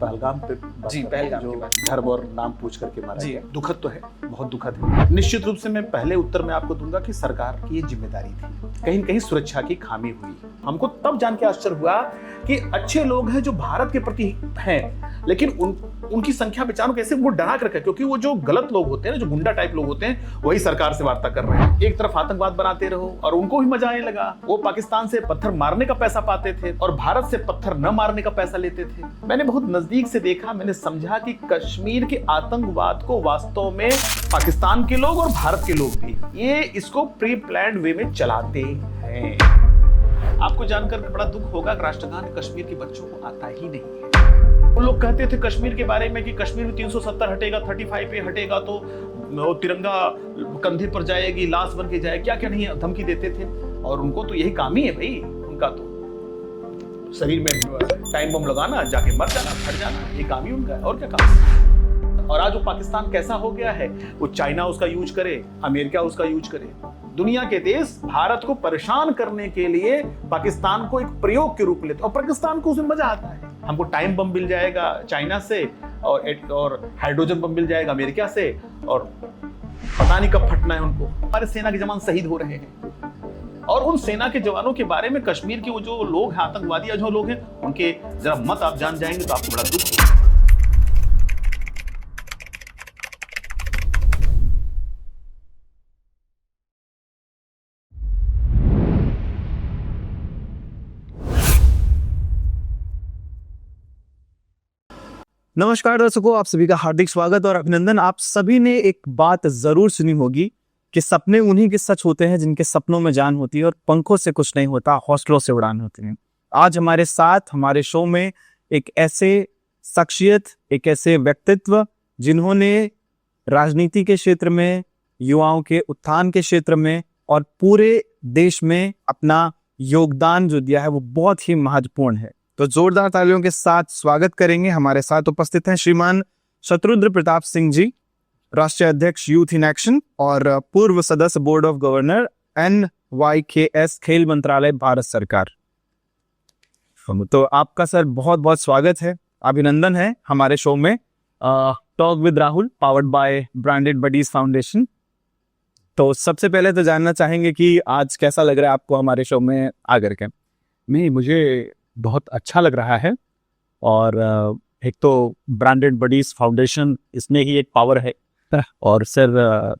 पहलगाम पे जी, पहलगाम जो की बात। धर्म और नाम पूछ करके मारा जी। गया। दुखद तो है, बहुत दुखद है। निश्चित रूप से मैं पहले उत्तर में आपको दूंगा कि सरकार की ये जिम्मेदारी थी, कहीं न कहीं सुरक्षा की खामी हुई। हमको तब जान के आश्चर्य हुआ कि अच्छे लोग हैं जो भारत के प्रति हैं, लेकिन उनकी संख्या बेचारों कैसे वो डरा कर रखा है, क्योंकि वो जो गलत लोग होते हैं, जो गुंडा टाइप लोग होते हैं, वही सरकार से वार्ता कर रहे हैं। एक तरफ आतंकवाद बनाते रहो और उनको भी मजा आने लगा। वो पाकिस्तान से पत्थर मारने का पैसा पाते थे और भारत से पत्थर न मारने का पैसा लेते थे। मैंने बहुत नजदीक से देखा, मैंने समझा कि कश्मीर के आतंकवाद को वास्तव में पाकिस्तान के लोग और भारत के लोग भी ये इसको प्री प्लान्ड वे में चलाते हैं। आपको जानकर बड़ा दुख होगा कि राष्ट्रगान कश्मीर के बच्चों को आता ही नहीं है। वो लोग कहते थे कश्मीर के बारे में कि कश्मीर में 370 हटेगा, 35 पे हटेगा तो वो तिरंगा कंधे पर जाएगी, लाश बन के जाए, क्या क्या नहीं धमकी देते थे। और उनको तो यही काम ही है भाई, उनका तो शरीर में टाइम बम लगाना, जाके मर जाना, फट जाना, ये काम ही उनका है, और क्या काम। और आज वो पाकिस्तान कैसा हो गया है, वो चाइना उसका यूज करे, अमेरिका उसका यूज करे। दुनिया के देश भारत को परेशान करने के लिए पाकिस्तान को एक प्रयोग के रूप में लेते, और पाकिस्तान को उसमें मजा आता है। हमको टाइम बम मिल जाएगा चाइना से और हाइड्रोजन बम मिल जाएगा अमेरिका से, और पता नहीं कब फटना है उनको। हमारे सेना के जवान शहीद हो रहे हैं, और उन सेना के जवानों के बारे में कश्मीर के वो जो लोग हैं, आतंकवादी जो लोग हैं, उनके जरा मत आप जान जाएंगे तो आपको बड़ा दुख होगा। नमस्कार दर्शकों, आप सभी का हार्दिक स्वागत और अभिनंदन। आप सभी ने एक बात जरूर सुनी होगी कि सपने उन्हीं के सच होते हैं जिनके सपनों में जान होती है, और पंखों से कुछ नहीं होता, हौसलों से उड़ान होती है। आज हमारे साथ हमारे शो में एक ऐसे शख्सियत, एक ऐसे व्यक्तित्व जिन्होंने राजनीति के क्षेत्र में, युवाओं के उत्थान के क्षेत्र में और पूरे देश में अपना योगदान जो दिया है वो बहुत ही महत्वपूर्ण है। तो जोरदार तालियों के साथ स्वागत करेंगे। हमारे साथ उपस्थित हैं श्रीमान शत्रुद्र प्रताप सिंह जी, राष्ट्रीय अध्यक्ष यूथ इन एक्शन और पूर्व सदस्य बोर्ड ऑफ गवर्नर NYKS खेल मंत्रालय भारत सरकार। तो आपका सर बहुत बहुत स्वागत है, अभिनंदन है हमारे शो में talk with Rahul, powered by branded buddies foundation. तो सबसे पहले तो जानना चाहेंगे कि आज कैसा लग रहा है आपको हमारे शो में आकर के? नहीं, मुझे बहुत अच्छा लग रहा है, और एक तो ब्रांडेड बडीज फाउंडेशन, इसमें ही एक पावर है। और sir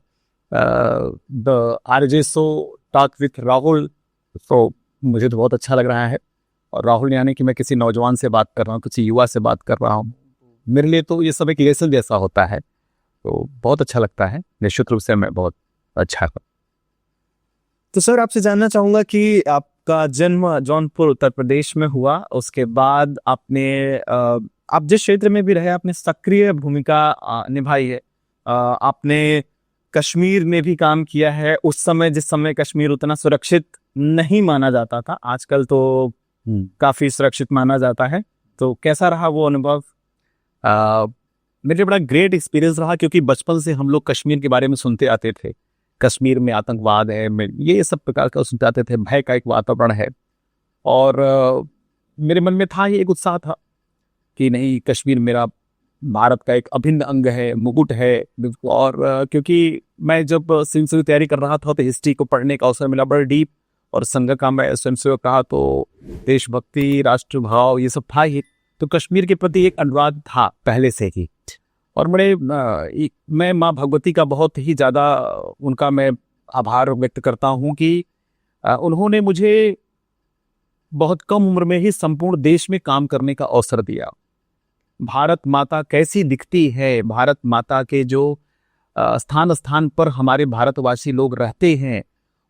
the RJ show talk with Rahul, तो मुझे तो बहुत अच्छा लग रहा है। और राहुल यानी कि मैं किसी नौजवान से बात कर रहा हूँ, किसी युवा से बात कर रहा हूँ, मेरे लिए तो ये सब एक लेसन जैसा होता है, तो बहुत अच्छा लगता है। निश्चित रूप से मैं बहुत अच्छा हूँ। तो सर आपसे जानना चाहूंगा कि आपका जन्म जौनपुर उत्तर प्रदेश में हुआ, उसके बाद आपने आप जिस क्षेत्र में भी रहे आपने सक्रिय भूमिका निभाई है। आपने कश्मीर में भी काम किया है, उस समय जिस समय कश्मीर उतना सुरक्षित नहीं माना जाता था, आजकल तो काफी सुरक्षित माना जाता है। तो कैसा रहा वो अनुभव? मेरे बड़ा ग्रेट एक्सपीरियंस रहा, क्योंकि बचपन से हम लोग कश्मीर के बारे में सुनते आते थे। कश्मीर में आतंकवाद है, ये सब प्रकार का सुनते आते थे, भय का एक वातावरण है। और मेरे मन में था, ये एक उत्साह था कि नहीं, कश्मीर मेरा भारत का एक अभिन्न अंग है, मुकुट है। और क्योंकि मैं जब सिविल की तैयारी कर रहा था तो हिस्ट्री को पढ़ने का अवसर मिला, बड़ा डीप। और संघ का मैं स्वयंसेवक रहा, तो देशभक्ति, राष्ट्रभाव ये सब था ही, तो कश्मीर के प्रति एक अनुराग था पहले से ही। और मैं माँ भगवती का बहुत ही ज़्यादा उनका मैं आभार व्यक्त करता हूँ कि उन्होंने मुझे बहुत कम उम्र में ही संपूर्ण देश में काम करने का अवसर दिया। भारत माता कैसी दिखती है, भारत माता के जो स्थान स्थान पर हमारे भारतवासी लोग रहते हैं,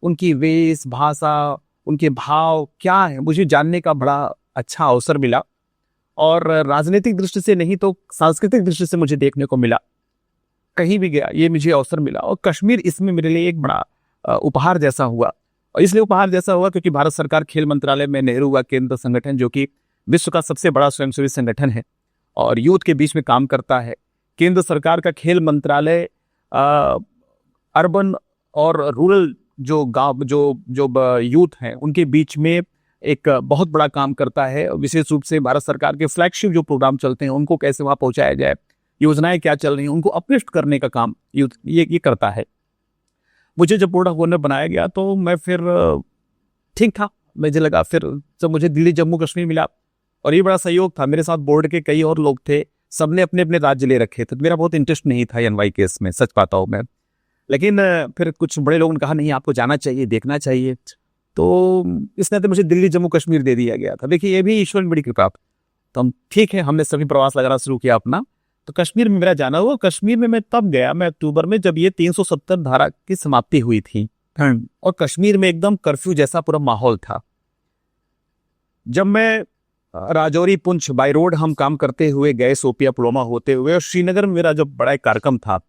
उनकी वेश भाषा, उनके भाव क्या है, मुझे जानने का बड़ा अच्छा अवसर मिला। और राजनीतिक दृष्टि से नहीं तो सांस्कृतिक दृष्टि से मुझे देखने को मिला, कहीं भी गया ये मुझे अवसर मिला। और कश्मीर इसमें मेरे लिए एक बड़ा उपहार जैसा हुआ। और इसलिए उपहार जैसा हुआ क्योंकि भारत सरकार खेल मंत्रालय में नेहरू युवा केंद्र संगठन, जो कि विश्व का सबसे बड़ा स्वयंसेवी संगठन है और यूथ के बीच में काम करता है। केंद्र सरकार का खेल मंत्रालय अर्बन और रूरल जो गांव जो यूथ हैं उनके बीच में एक बहुत बड़ा काम करता है। विशेष रूप से भारत सरकार के फ्लैगशिप जो प्रोग्राम चलते हैं उनको कैसे वहां पहुंचाया जाए, योजनाएं क्या चल रही हैं उनको अपलिफ्ट करने का काम ये करता है। मुझे जब बोर्ड ऑफ गवर्नर बनाया गया तो मैं फिर ठीक था, मुझे लगा। फिर जब मुझे दिल्ली जम्मू कश्मीर मिला और ये बड़ा सहयोग था, मेरे साथ बोर्ड के कई और लोग थे, सबने अपने अपने राज्य ले रखे थे। मेरा बहुत इंटरेस्ट नहीं था एनवाई केस में, सच पाता हूँ मैं। लेकिन फिर कुछ बड़े लोगों ने कहा नहीं आपको जाना चाहिए, देखना चाहिए, तो इसने तो मुझे दिल्ली जम्मू कश्मीर दे दिया गया था। देखिए ये भी ईश्वर की बड़ी कृपा। तो हम ठीक है, हमने सभी प्रवास लगाना शुरू किया अपना। तो कश्मीर में मेरा जाना हुआ। कश्मीर में मैं तब गया, मैं अक्टूबर में, जब ये 370 धारा की समाप्ति हुई थी और कश्मीर में एकदम कर्फ्यू जैसा पूरा माहौल था। जब मैं राजौरी पुंछ बाई रोड हम काम करते हुए गए, सोपिया पुलवामा होते हुए, और श्रीनगर में मेरा जब बड़ा एक कार्यक्रम था,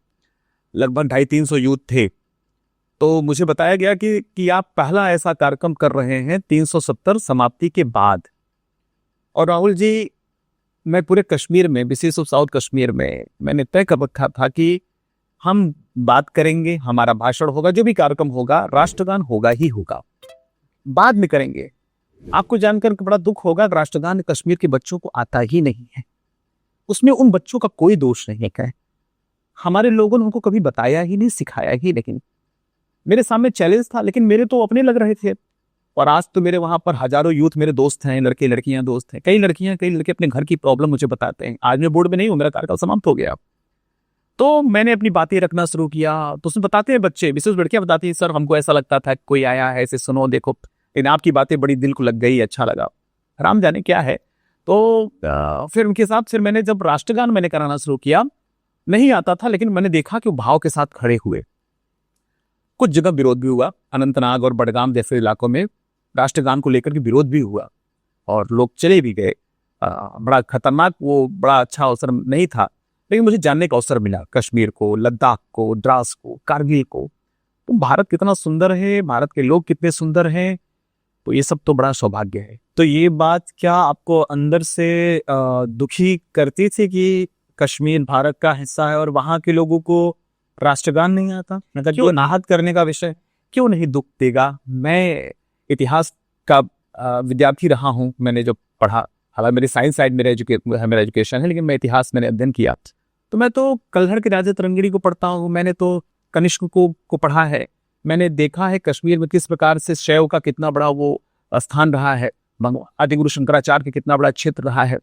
लगभग 250-300 यूथ थे, तो मुझे बताया गया कि आप पहला ऐसा कार्यक्रम कर रहे हैं 370 समाप्ति के बाद। और राहुल जी, मैं पूरे कश्मीर में, विशेष रूप साउथ कश्मीर में, मैंने तय कर रखा था कि हम बात करेंगे, हमारा भाषण होगा, जो भी कार्यक्रम होगा, राष्ट्रगान होगा ही होगा, बाद में करेंगे। आपको जानकर बड़ा दुख होगा, राष्ट्रगान कश्मीर के बच्चों को आता ही नहीं है। उसमें उन बच्चों का कोई दोष नहीं है। हमारे लोगों ने उनको कभी बताया ही नहीं, सिखाया ही नहीं। मेरे सामने चैलेंज था, लेकिन मेरे तो अपने लग रहे थे। और आज तो मेरे वहां पर हजारों यूथ मेरे दोस्त हैं, लड़के लड़कियां दोस्त हैं, कई लड़कियां कई लड़के अपने घर की प्रॉब्लम मुझे बताते हैं। आज मैं बोर्ड में नहीं हूं, मेरा कार्यकाल समाप्त हो गया, तो मैंने अपनी बातें रखना शुरू किया। तो उसमें बताते हैं बच्चे, विशेष लड़कियां बताती हैं, सर हमको ऐसा लगता था कोई आया है, ऐसे सुनो देखो, लेकिन आपकी बातें बड़ी दिल को लग गई, अच्छा लगा, राम जाने क्या है। तो फिर उनके साथ फिर मैंने जब राष्ट्रगान मैंने कराना शुरू किया, नहीं आता था, लेकिन मैंने देखा कि वो भाव के साथ खड़े हुए। कुछ जगह विरोध भी हुआ, अनंतनाग और बडगाम जैसे इलाकों में राष्ट्रगान को लेकर के विरोध भी हुआ और लोग चले भी गए। बड़ा खतरनाक, वो बड़ा अच्छा अवसर नहीं था, लेकिन मुझे जानने का अवसर मिला कश्मीर को, लद्दाख को, द्रास को, कारगिल को। तो भारत कितना सुंदर है, भारत के लोग कितने सुंदर हैं, तो ये सब तो बड़ा सौभाग्य है। तो ये बात क्या आपको अंदर से दुखी करती थी कि कश्मीर भारत का हिस्सा है और वहां के लोगों को राष्ट्रगान नहीं आता? मतलब क्यों नाहत करने का विषय क्यों नहीं दुख देगा? मैं इतिहास का विद्यार्थी रहा हूं, मैंने जो पढ़ा, हालांकि मेरी साइंस साइड मेरा एजुकेशन है, लेकिन मैं इतिहास मैंने अध्ययन किया। तो मैं तो कल्हड़ के राजा तरंगिणी को पढ़ता हूँ, मैंने तो कनिष्क को पढ़ा है, मैंने देखा है कश्मीर में किस प्रकार से शैव का कितना बड़ा वो स्थान रहा है, आदिगुरु शंकराचार्य का कितना बड़ा क्षेत्र रहा है,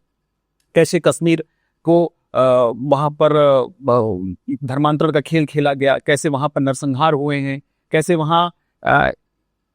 कैसे कश्मीर को वहां पर धर्मांतरण का खेल खेला गया, कैसे वहां पर नरसंहार हुए हैं, कैसे वहां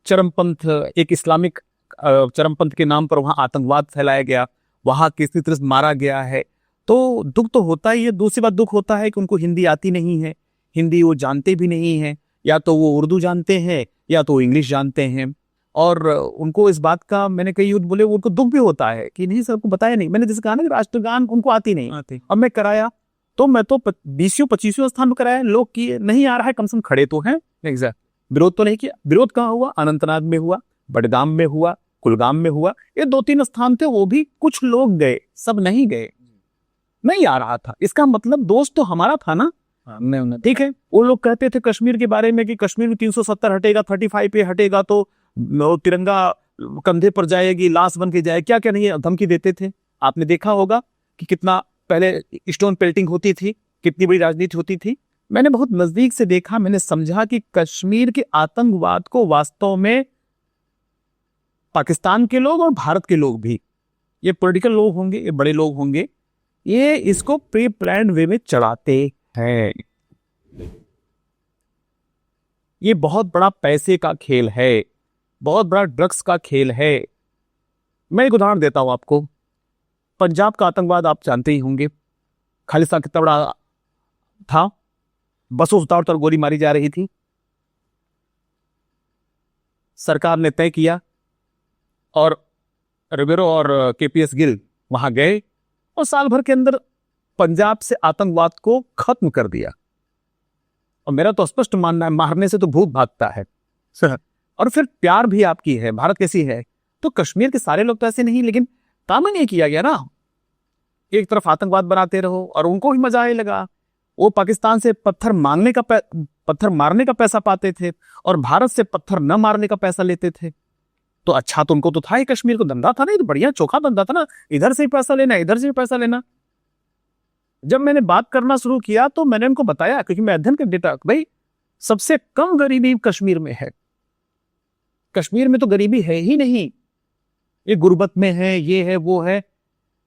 चरमपंथ, एक इस्लामिक चरमपंथ के नाम पर वहां आतंकवाद फैलाया गया, वहां किसी तरह से मारा गया है। तो दुख तो होता ही है। दूसरी बात दुख होता है कि उनको हिंदी आती नहीं है, हिंदी वो जानते भी नहीं है, या तो वो उर्दू जानते हैं या तो इंग्लिश जानते हैं। और उनको इस बात का, मैंने कई यूथ बोले, उनको दुख भी होता है कि नहीं सर को बताया नहीं। मैंने जैसे कहा ना कि राष्ट्रगान उनको आती नहीं, अब मैं कराया तो मैं तो 20वें-25वें स्थान पर कराया, लोग किए, नहीं आ रहा है, कम से कम खड़े तो हैं। एग्जैक्ट, विरोध तो नहीं किया। विरोध कहाँ हुआ? अनंतनाग में हुआ, बडगाम में हुआ, कुलगाम में हुआ, ये 2-3 स्थान थे, वो भी कुछ लोग गए, सब नहीं गए, नहीं आ रहा था। इसका मतलब दोस्त तो हमारा था ना, ठीक है। वो लोग कहते थे कश्मीर के बारे में कि कश्मीर में 370 हटेगा, 35 पे हटेगा तो तिरंगा कंधे पर जाएगी, लाश बन के जाए, क्या क्या नहीं धमकी देते थे। आपने देखा होगा कि कितना पहले स्टोन पेल्टिंग होती थी, कितनी बड़ी राजनीति होती थी। मैंने बहुत नजदीक से देखा, मैंने समझा कि कश्मीर के आतंकवाद को वास्तव में पाकिस्तान के लोग और भारत के लोग भी, ये पॉलिटिकल लोग होंगे, ये बड़े लोग होंगे, ये इसको प्री प्लान्ड वे में चढ़ाते हैं। ये बहुत बड़ा पैसे का खेल है, बहुत बड़ा ड्रग्स का खेल है। मैं एक उदाहरण देता हूं आपको। पंजाब का आतंकवाद आप जानते ही होंगे, खालिस्तान कितना बड़ा था, बसों से तौर गोली मारी जा रही थी। सरकार ने तय किया और रिबेरो और केपीएस गिल वहां गए और साल भर के अंदर पंजाब से आतंकवाद को खत्म कर दिया। और मेरा तो स्पष्ट मानना है, मारने से तो भूत भागता है सर। और फिर प्यार भी आपकी है, भारत कैसी है, तो कश्मीर के सारे लोग तो ऐसे नहीं, लेकिन काम नहीं किया गया ना। एक तरफ आतंकवाद बनाते रहो और उनको भी मजा आने लगा। वो पाकिस्तान से पत्थर मारने का पैसा पाते थे और भारत से पत्थर न मारने का पैसा लेते थे। तो अच्छा तो उनको तो था ही, कश्मीर को धंधा था ना, ये तो बढ़िया चोखा धंधा था ना, इधर से ही पैसा लेना, इधर से भी पैसा लेना। जब मैंने बात करना शुरू किया तो मैंने उनको बताया, क्योंकि मैं अध्ययन कर देता, भाई सबसे कम गरीबी कश्मीर में है, कश्मीर में तो गरीबी है ही नहीं, ये गुर्बत में है, ये है वो है,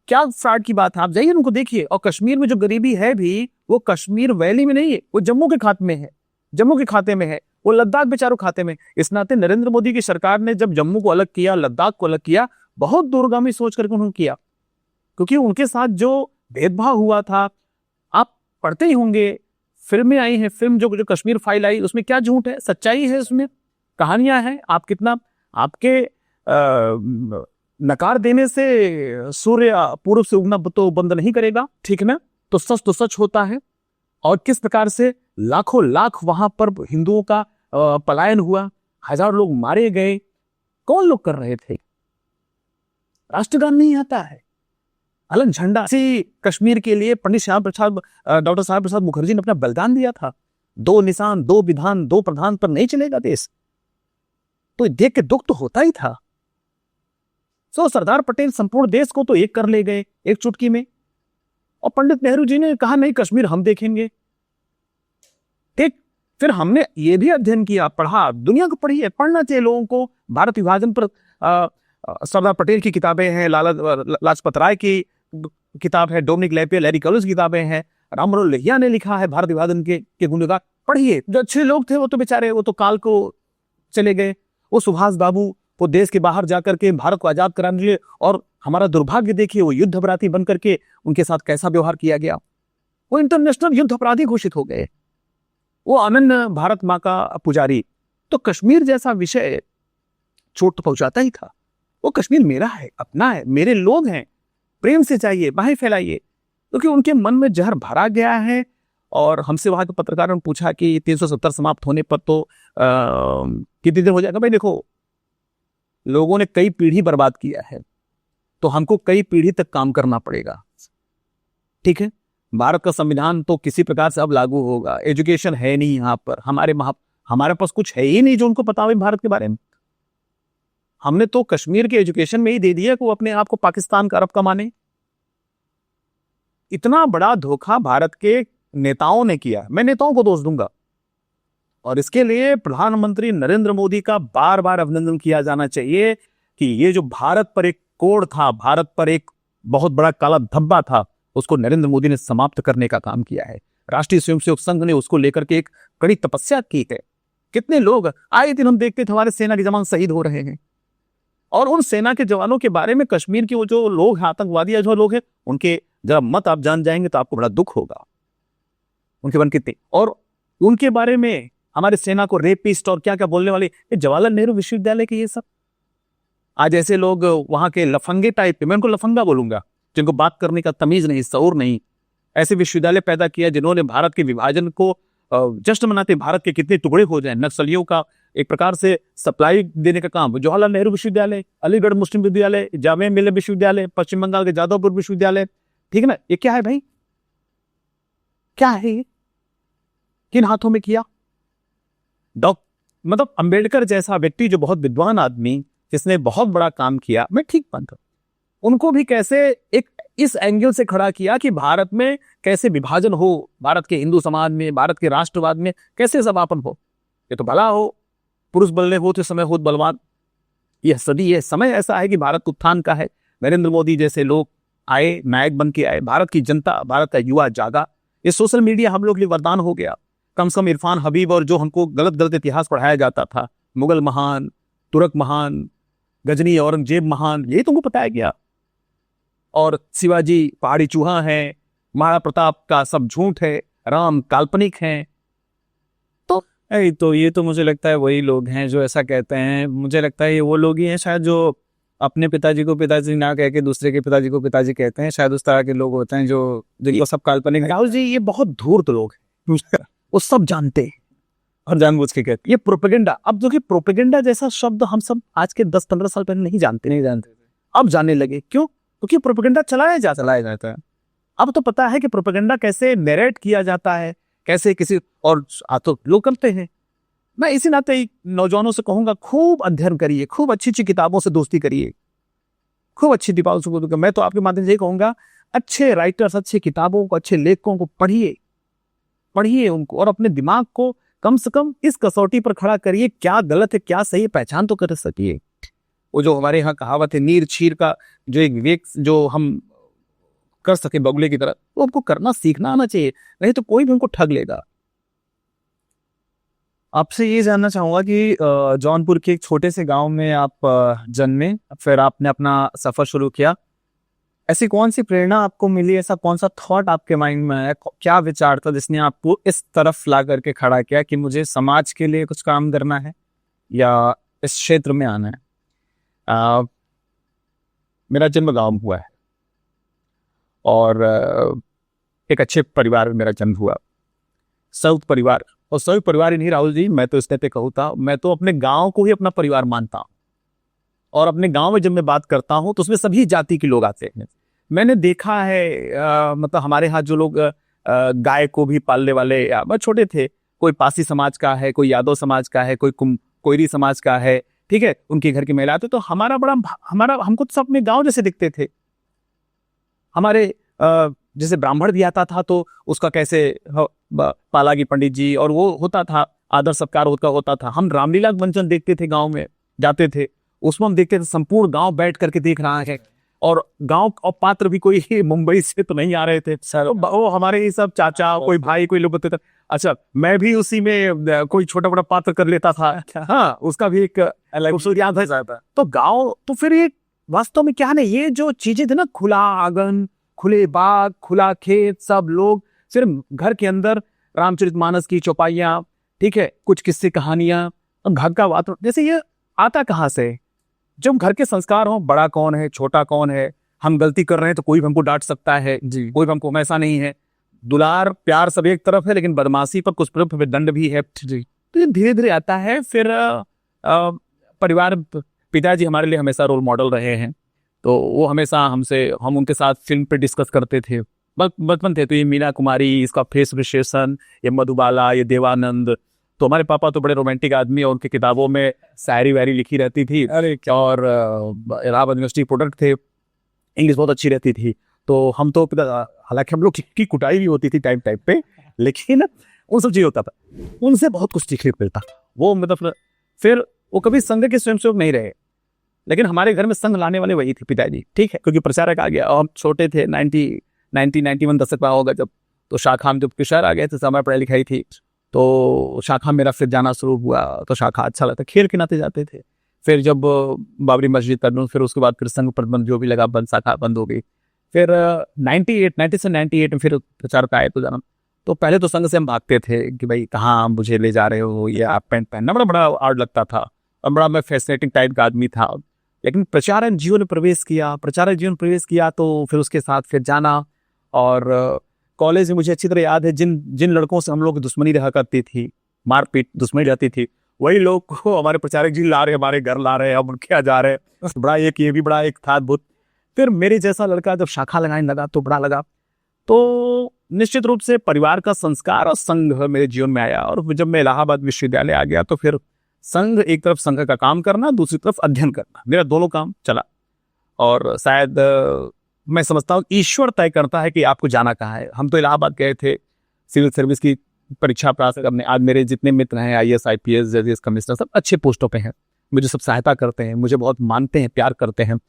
क्या फ्रॉड की बात है, आप जाइए उनको देखिए। और कश्मीर में जो गरीबी है भी वो कश्मीर वैली में नहीं है, वो जम्मू के खाते में है, जम्मू के खाते में है, वो लद्दाख बेचारों खाते में। इस नाते नरेंद्र मोदी की सरकार ने जब जम्मू को अलग किया, लद्दाख को अलग किया, बहुत दूरगामी सोच करके उन्होंने किया, क्योंकि उनके साथ जो भेदभाव हुआ था, आप पढ़ते ही होंगे, फिल्में आई हैं, फिल्म जो कश्मीर फाइल आई, उसमें क्या झूठ है, सच्चाई है, उसमें कहानियां हैं। आप कितना, आपके नकार देने से सूर्य पूर्व से उगना तो बंद नहीं करेगा, ठीक ना, तो सच होता है। और किस प्रकार से लाखों लाख वहां पर हिंदुओं का पलायन हुआ, हजार लोग मारे गए, कौन लोग कर रहे थे, राष्ट्रगान नहीं आता है, अलग झंडा। इसी कश्मीर के लिए पंडित श्याम प्रसाद, डॉक्टर श्याम प्रसाद मुखर्जी ने अपना बलिदान दिया था। 2 निशान, 2 विधान, 2 प्रधान पर नहीं चलेगा देश, तो देख के दुख तो होता ही था। सरदार पटेल संपूर्ण देश को तो एक कर ले गए एक चुटकी में, और पंडित नेहरू जी ने कहा नहीं, कश्मीर हम देखेंगे। ठीक, फिर हमने ये भी अध्ययन किया, पढ़ा, दुनिया को पढ़िए, पढ़ना चाहिए लोगों को। भारत विभाजन पर सरदार पटेल की किताबें हैं, लाला लाजपत राय की किताब है, डोमिनिक लैपिया, लैरी कॉलेज की किताबें हैं, राम मनोहर लोहिया ने लिखा है भारत विभाजन के गुणगान, पढ़िए। जो अच्छे लोग थे वो तो बेचारे, वो तो काल को चले गए। वो सुभाष बाबू, वो देश के बाहर जाकर के भारत को आजाद कराने लिए, और हमारा दुर्भाग्य देखिए, वो युद्ध अपराधी बन करके उनके साथ कैसा व्यवहार किया गया, वो इंटरनेशनल युद्ध अपराधी घोषित हो गए, वो अनन्य भारत माँ का पुजारी। तो कश्मीर जैसा विषय चोट तो पहुंचाता ही था। वो कश्मीर मेरा है, अपना है, मेरे लोग हैं, प्रेम से चाहिए, बाहें फैलाइए, क्योंकि उनके मन में जहर भरा गया है। और हमसे वहां के पत्रकारों ने पूछा कि 370 समाप्त होने पर तो कितनी देर हो जाएगा। भाई देखो, लोगों ने कई पीढ़ी बर्बाद किया है, तो हमको कई पीढ़ी तक काम करना पड़ेगा, ठीक है। भारत का संविधान तो किसी प्रकार से अब लागू होगा, एजुकेशन है नहीं यहाँ पर, हमारे पास कुछ है ही नहीं जो उनको पता हो भारत के बारे में। हमने तो कश्मीर के एजुकेशन में ही दे दिया कि वो अपने आप को पाकिस्तान का अरब का माने। इतना बड़ा धोखा भारत के नेताओं ने किया, मैं नेताओं को दोष दूंगा, और इसके लिए प्रधानमंत्री नरेंद्र मोदी का बार बार अभिनंदन किया जाना चाहिए कि ये जो भारत पर एक कोड़ था, भारत पर एक बहुत बड़ा काला धब्बा था, उसको नरेंद्र मोदी ने समाप्त करने का काम किया है। राष्ट्रीय स्वयंसेवक संघ ने उसको लेकर के एक कड़ी तपस्या की है। कितने लोग आए दिन हम देखते थे, हमारे सेना के जवान शहीद हो रहे हैं, और उन सेना के जवानों के बारे में कश्मीर के वो जो लोग हैं, आतंकवादी जो लोग हैं, उनके जरा मत आप जान जाएंगे तो आपको बड़ा दुख होगा, उनके मन कितने, और उनके बारे में हमारे सेना को रेपिस्ट और क्या क्या बोलने वाले, ये जवाहरलाल नेहरू विश्वविद्यालय के ये सब आज ऐसे लोग वहां के लफंगे टाइप के, मैं उनको लफंगा बोलूंगा, जिनको बात करने का तमीज नहीं, शऊर नहीं, ऐसे विश्वविद्यालय पैदा किया जिन्होंने भारत के विभाजन को जश्न मनाते भारत के कितने टुकड़े हो जाए, नक्सलियों का एक प्रकार से सप्लाई देने का काम। जवाहरलाल नेहरू विश्वविद्यालय, अलीगढ़ मुस्लिम विश्वविद्यालय, जामिया मिलिया विश्वविद्यालय, पश्चिम बंगाल के जादवपुर विश्वविद्यालय, ठीक है ना, ये क्या है भाई, क्या है ये, किन हाथों में किया? मतलब अंबेडकर जैसा व्यक्ति, जो बहुत विद्वान आदमी, जिसने बहुत बड़ा काम किया, मैं ठीक मानता हूं, उनको भी कैसे एक इस एंगल से खड़ा किया कि भारत में कैसे विभाजन हो, भारत के हिंदू समाज में, भारत के राष्ट्रवाद में कैसे समापन हो, ये तो भला हो, पुरुष बलने हो तो समय हो बलवान। यह सदी, यह समय ऐसा है कि भारत उत्थान का है। नरेंद्र मोदी जैसे लोग आए, नायक बन के आए, भारत की जनता, भारत का युवा जागा। ये सोशल मीडिया हम लोग के लिए वरदान हो गया। कम से कम इरफान हबीब और जो हमको गलत गलत इतिहास पढ़ाया जाता था, मुगल महान, तुर्क महान, गजनी औरंगजेब महान, यही तुमको बताया गया। और शिवाजी पहाड़ी चूहा है, महाराणा प्रताप का सब झूठ है, राम काल्पनिक है। तो ये तो मुझे लगता है वही लोग हैं जो ऐसा कहते हैं। मुझे लगता है ये वो लोग ही हैं शायद जो अपने पिताजी को पिताजी ना कह के दूसरे के पिताजी को पिताजी कहते हैं। शायद उस तरह के लोग होते हैं जो सब काल्पनिक। राहुल जी, ये बहुत धूर्त लोग हैं, वो सब जानते हैं और जानबूझ के कहते हैं। ये प्रोपेगेंडा। अब जो कि प्रोपेगेंडा जैसा शब्द हम सब आज के 10-15 साल पहले नहीं जानते थे, अब जानने लगे। क्यों? क्योंकि प्रोपेगेंडा चलाया जाता है। अब तो पता है कि प्रोपेगेंडा कैसे नैरेट किया जाता है, कैसे किसी और तो लोग करते हैं। मैं इसी नाते नौजवानों से कहूंगा, खूब अध्ययन करिए, खूब अच्छी अच्छी किताबों से दोस्ती करिए, खूब अच्छी किताबों से। मैं तो आपके माध्यम से यही कहूंगा, अच्छे राइटर्स, अच्छे किताबों को, अच्छे लेखकों को पढ़िए, पढ़िए उनको, और अपने दिमाग को कम से कम इस कसौटी पर खड़ा करिए, क्या गलत है क्या सही है पहचान तो कर सकिए। वो जो हमारे यहाँ कहावत है, नीर छीर का जो एक विवेक जो हम कर सके बगुले की तरह, वो हमको करना सीखना आना चाहिए, नहीं तो कोई भी हमको ठग लेगा। आपसे ये जानना चाहूंगा कि जौनपुर के एक छोटे से गांव में आप जन्मे, फिर आपने अपना सफर शुरू किया। ऐसी कौन सी प्रेरणा आपको मिली, ऐसा कौन सा थॉट आपके माइंड में आया, क्या विचार था जिसने आपको इस तरफ ला करके खड़ा किया कि मुझे समाज के लिए कुछ काम करना है या इस क्षेत्र में आना है? मेरा जन्म गांव में हुआ है और एक अच्छे परिवार में मेरा जन्म हुआ, संयुक्त परिवार। और संयुक्त परिवार ही नहीं राहुल जी, मैं तो इस पे कहूँगा, मैं तो अपने गांव को ही अपना परिवार मानता हूँ। और अपने गांव में जब मैं बात करता हूँ तो उसमें सभी जाति के लोग आते हैं। मैंने देखा है मतलब हमारे यहाँ जो लोग गाय को भी पालने वाले, बहुत छोटे थे, कोई पासी समाज का है, कोई यादव समाज का है, कोई कोयरी समाज का है, ठीक है, उनके घर की महिला थे, तो हमारा हमको तो सब अपने गाँव जैसे दिखते थे। हमारे जैसे ब्राह्मण भी आता था तो उसका कैसे पालागी पंडित जी, और वो होता था, आदर सत्कार होता था। हम रामलीला मंचन देखते थे, गांव में जाते थे, उसमें हम देखते थे संपूर्ण गांव बैठ करके देख रहा है, और गांव और पात्र भी कोई मुंबई से तो नहीं आ रहे थे सर, तो वो हमारे ये सब चाचा, कोई भाई, कोई लोग होते थे। अच्छा, मैं भी उसी में कोई छोटा बड़ा पात्र कर लेता था। हाँ, उसका भी एक अलग खूबसूरत है। तो गाँव तो फिर ये वास्तव में क्या है, ये जो चीजें थी ना, खुला आंगन, खुले बाग, खुला खेत, सब लोग सिर्फ घर के अंदर रामचरितमानस की चौपाइयाँ, ठीक है, कुछ किस्से कहानियां, घर का वातावरण, जैसे ये आता कहाँ से? जब घर के संस्कार हो, बड़ा कौन है छोटा कौन है, हम गलती कर रहे हैं तो कोई भी हमको डांट सकता है जी, कोई भी हमको, ऐसा नहीं है, दुलार प्यार सब एक तरफ है, लेकिन बदमाशी पर कुछ दंड भी है जी। तो ये धीरे धीरे आता है। फिर परिवार, पिताजी हमारे लिए हमेशा रोल मॉडल रहे हैं, तो वो हमेशा हम उनके साथ फिल्म पे डिस्कस करते थे, बचपन थे तो ये मीना कुमारी, इसका फेस विशेषण, ये मधुबाला, ये देवानंद। तो हमारे पापा तो बड़े रोमांटिक आदमी, और उनकी किताबों में शायरी वायरी लिखी रहती थी, और इलाहाबाद यूनिवर्सिटी प्रोडक्ट थे, इंग्लिश बहुत अच्छी रहती थी। तो हम तो, हालांकि हम लोग की कुटाई भी होती थी टाइम पे, लेकिन उन सब चीज होता था, उनसे बहुत कुछ सीखने को मिलता। वो मतलब फिर वो कभी संघ के स्वयंसेवक नहीं रहे, लेकिन हमारे घर में संघ लाने वाले वही थे पिताजी, ठीक है, क्योंकि प्रचारक आ गया, और हम छोटे थे, 1991 दशक में होगा जब, तो शाखा में जब शहर आ गए थे, समय पढ़ाई लिखाई थी, तो शाखा मेरा फिर जाना शुरू हुआ। तो शाखा अच्छा लगता, खेल के नाते जाते थे। फिर जब बाबरी मस्जिद कर, फिर उसके बाद फिर संघ प्रबंध जो भी लगा बंद, शाखा बंद हो गई। फिर 98 में फिर प्रचारक आए तो जाना, तो पहले तो संघ से हम भागते थे कि भाई कहाँ मुझे ले जा रहे हो, ये आप पैंट पहनना, बड़ा आर्ट लगता था, और बड़ा मैं फैसिनेटिंग टाइप का आदमी था। लेकिन प्रचारक जीवन में प्रवेश किया तो फिर उसके साथ फिर जाना। और कॉलेज में मुझे अच्छी तरह याद है, जिन लड़कों से हम लोग की दुश्मनी रहा करती थी, मारपीट दुश्मनी रहती थी, वही लोग को हमारे प्रचारक जी ला रहे, हमारे घर ला रहे, हम क्या जा रहे हैं, बड़ा ये भी बड़ा एक था अद्भुत। फिर मेरे जैसा लड़का जब शाखा लगाने लगा तो बड़ा लगा। तो निश्चित रूप से परिवार का संस्कार और संघ मेरे जीवन में आया, और जब मैं इलाहाबाद विश्वविद्यालय आ गया तो फिर संघ, एक तरफ संघ का काम करना, दूसरी तरफ अध्ययन करना, मेरा दोनों काम चला। और शायद मैं समझता हूँ ईश्वर तय करता है कि आपको जाना कहाँ है। हम तो इलाहाबाद गए थे सिविल सर्विस की परीक्षा प्राप्त करने। आज मेरे जितने मित्र हैं, IAS IPS जजेस कमिश्नर, सब अच्छे पोस्टों पे हैं, मुझे सब सहायता करते हैं, मुझे बहुत मानते हैं, प्यार करते हैं।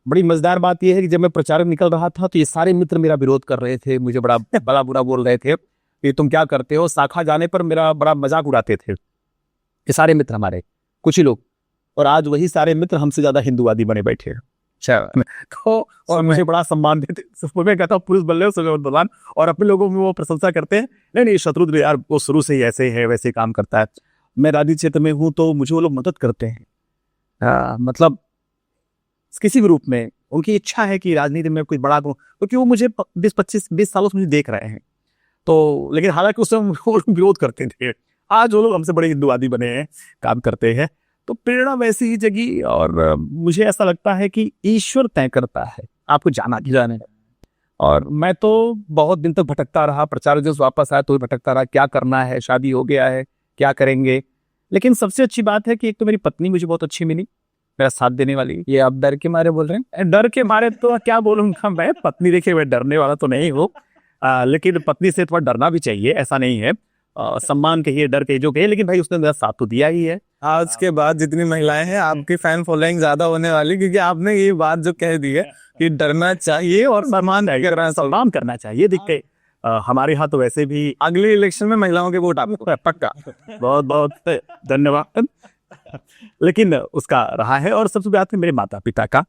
बड़ी मजेदार बात यह है कि जब मैं प्रचारक निकल रहा था तो ये सारे मित्र मेरा विरोध कर रहे थे, मुझे बड़ा बुरा बोल रहे थे कि तुम क्या करते हो। शाखा जाने पर मेरा बड़ा मजाक उड़ाते थे ये सारे मित्र हमारे, कुछ ही लोग, और आज वही सारे मित्र हमसे ज्यादा हिंदूवादी बने बैठे हैं। तो और मुझे बड़ा सम्मान देते, मैं कहता हूँ पुरुष बल्ले बलवान, और अपने लोगों में वो प्रशंसा करते हैं, नहीं शत्रुघ्न यार वो शुरू से ही ऐसे है, वैसे काम करता है। मैं राजनीति क्षेत्र में हूँ तो मुझे वो लोग मदद करते हैं, मतलब किसी भी रूप में उनकी इच्छा है कि राजनीति में कुछ बड़ा करूं, क्योंकि वो मुझे 20 सालों से मुझे देख रहे हैं। तो लेकिन हालांकि उस समय वो लोग विरोध करते थे, आज वो लोग हमसे बड़े हिंदूवादी बने हैं, काम करते हैं। तो प्रेरणा वैसी ही जगी, और मुझे ऐसा लगता है कि ईश्वर तय करता है आपको जाने। और मैं तो बहुत दिन तक भटकता रहा, प्रचार जब वापस आया तो भटकता रहा, क्या करना है, शादी हो गया है क्या करेंगे, लेकिन सबसे अच्छी बात है कि एक तो मेरी पत्नी मुझे बहुत अच्छी मिली, मेरा साथ देने वाली। ये आप डर के मारे बोल रहे हैं? डर के मारे तो क्या बोलूंगा मैं, पत्नी देखिए मैं डरने वाला तो नहीं हूँ, लेकिन पत्नी से थोड़ा डरना भी चाहिए, ऐसा नहीं है। सम्मान कहिए, डर कहिए, जो कहिए, लेकिन भाई उसने मेरा साथ तो दिया ही है। आज के बाद जितनी महिलाएं हैं आपकी फैन फॉलोइंग ज्यादा होने वाली, क्योंकि आपने ये बात जो कह दी है कि डरना चाहिए और सम्मान करना चाहिए। देखते हमारे यहाँ तो वैसे भी अगले इलेक्शन में महिलाओं के वोट आपको पक्का। बहुत बहुत धन्यवाद। लेकिन उसका रहा है। और सबसे बात है मेरे माता पिता का,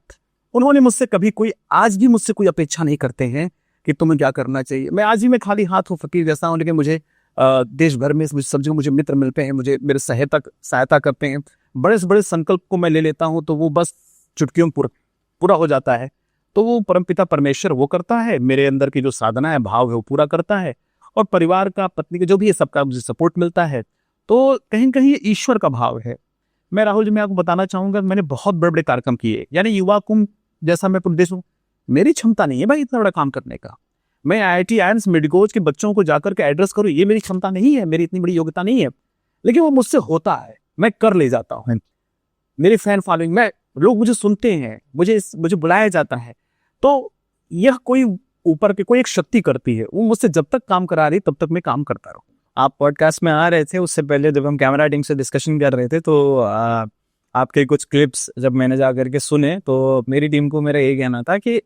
उन्होंने मुझसे कभी कोई, आज भी मुझसे कोई अपेक्षा नहीं करते हैं कि तुम्हें क्या करना चाहिए। मैं आज ही मैं खाली हाथ हूँ, फकीर जैसा हूँ, लेकिन मुझे देश भर में सब जगह मुझे मित्र मिलते हैं, मुझे मेरे सहायता करते हैं। बड़े से बड़े संकल्प को मैं ले लेता हूँ तो वो बस चुटकियों में पूरा हो जाता है। तो वो परमपिता परमेश्वर वो करता है, मेरे अंदर की जो साधना है, भाव है, वो पूरा करता है। और परिवार का, पत्नी का, जो भी है, सबका मुझे सपोर्ट मिलता है। तो कहीं कहीं ईश्वर का भाव है। मैं राहुल जी, मैं आपको बताना चाहूंगा, मैंने बहुत बड़े बड़े कार्यक्रम किए, यानी युवा कुंभ जैसा मैं प्रदेश हूँ, मेरी क्षमता नहीं है भाई इतना बड़ा काम करने का। मैं IIT आयंस मेडिकोज के बच्चों को जाकर के एड्रेस करूँ, ये मेरी क्षमता नहीं है, मेरी इतनी बड़ी योग्यता नहीं है, लेकिन वो मुझसे होता है, मैं कर ले जाता हूँ। मेरी फैन फॉलोइंग, मैं, लोग मुझे सुनते हैं, मुझे बुलाया जाता है। तो यह कोई ऊपर के कोई एक शक्ति करती है, वो मुझसे जब तक काम करा रही तब तक मैं काम करता रहूँ। आप पॉडकास्ट में आ रहे थे, उससे पहले जब हम कैमरा टीम से डिस्कशन कर रहे थे तो आपके कुछ क्लिप्स जब मैंने जा करके सुने तो मेरी टीम को मेरा ये कहना था कि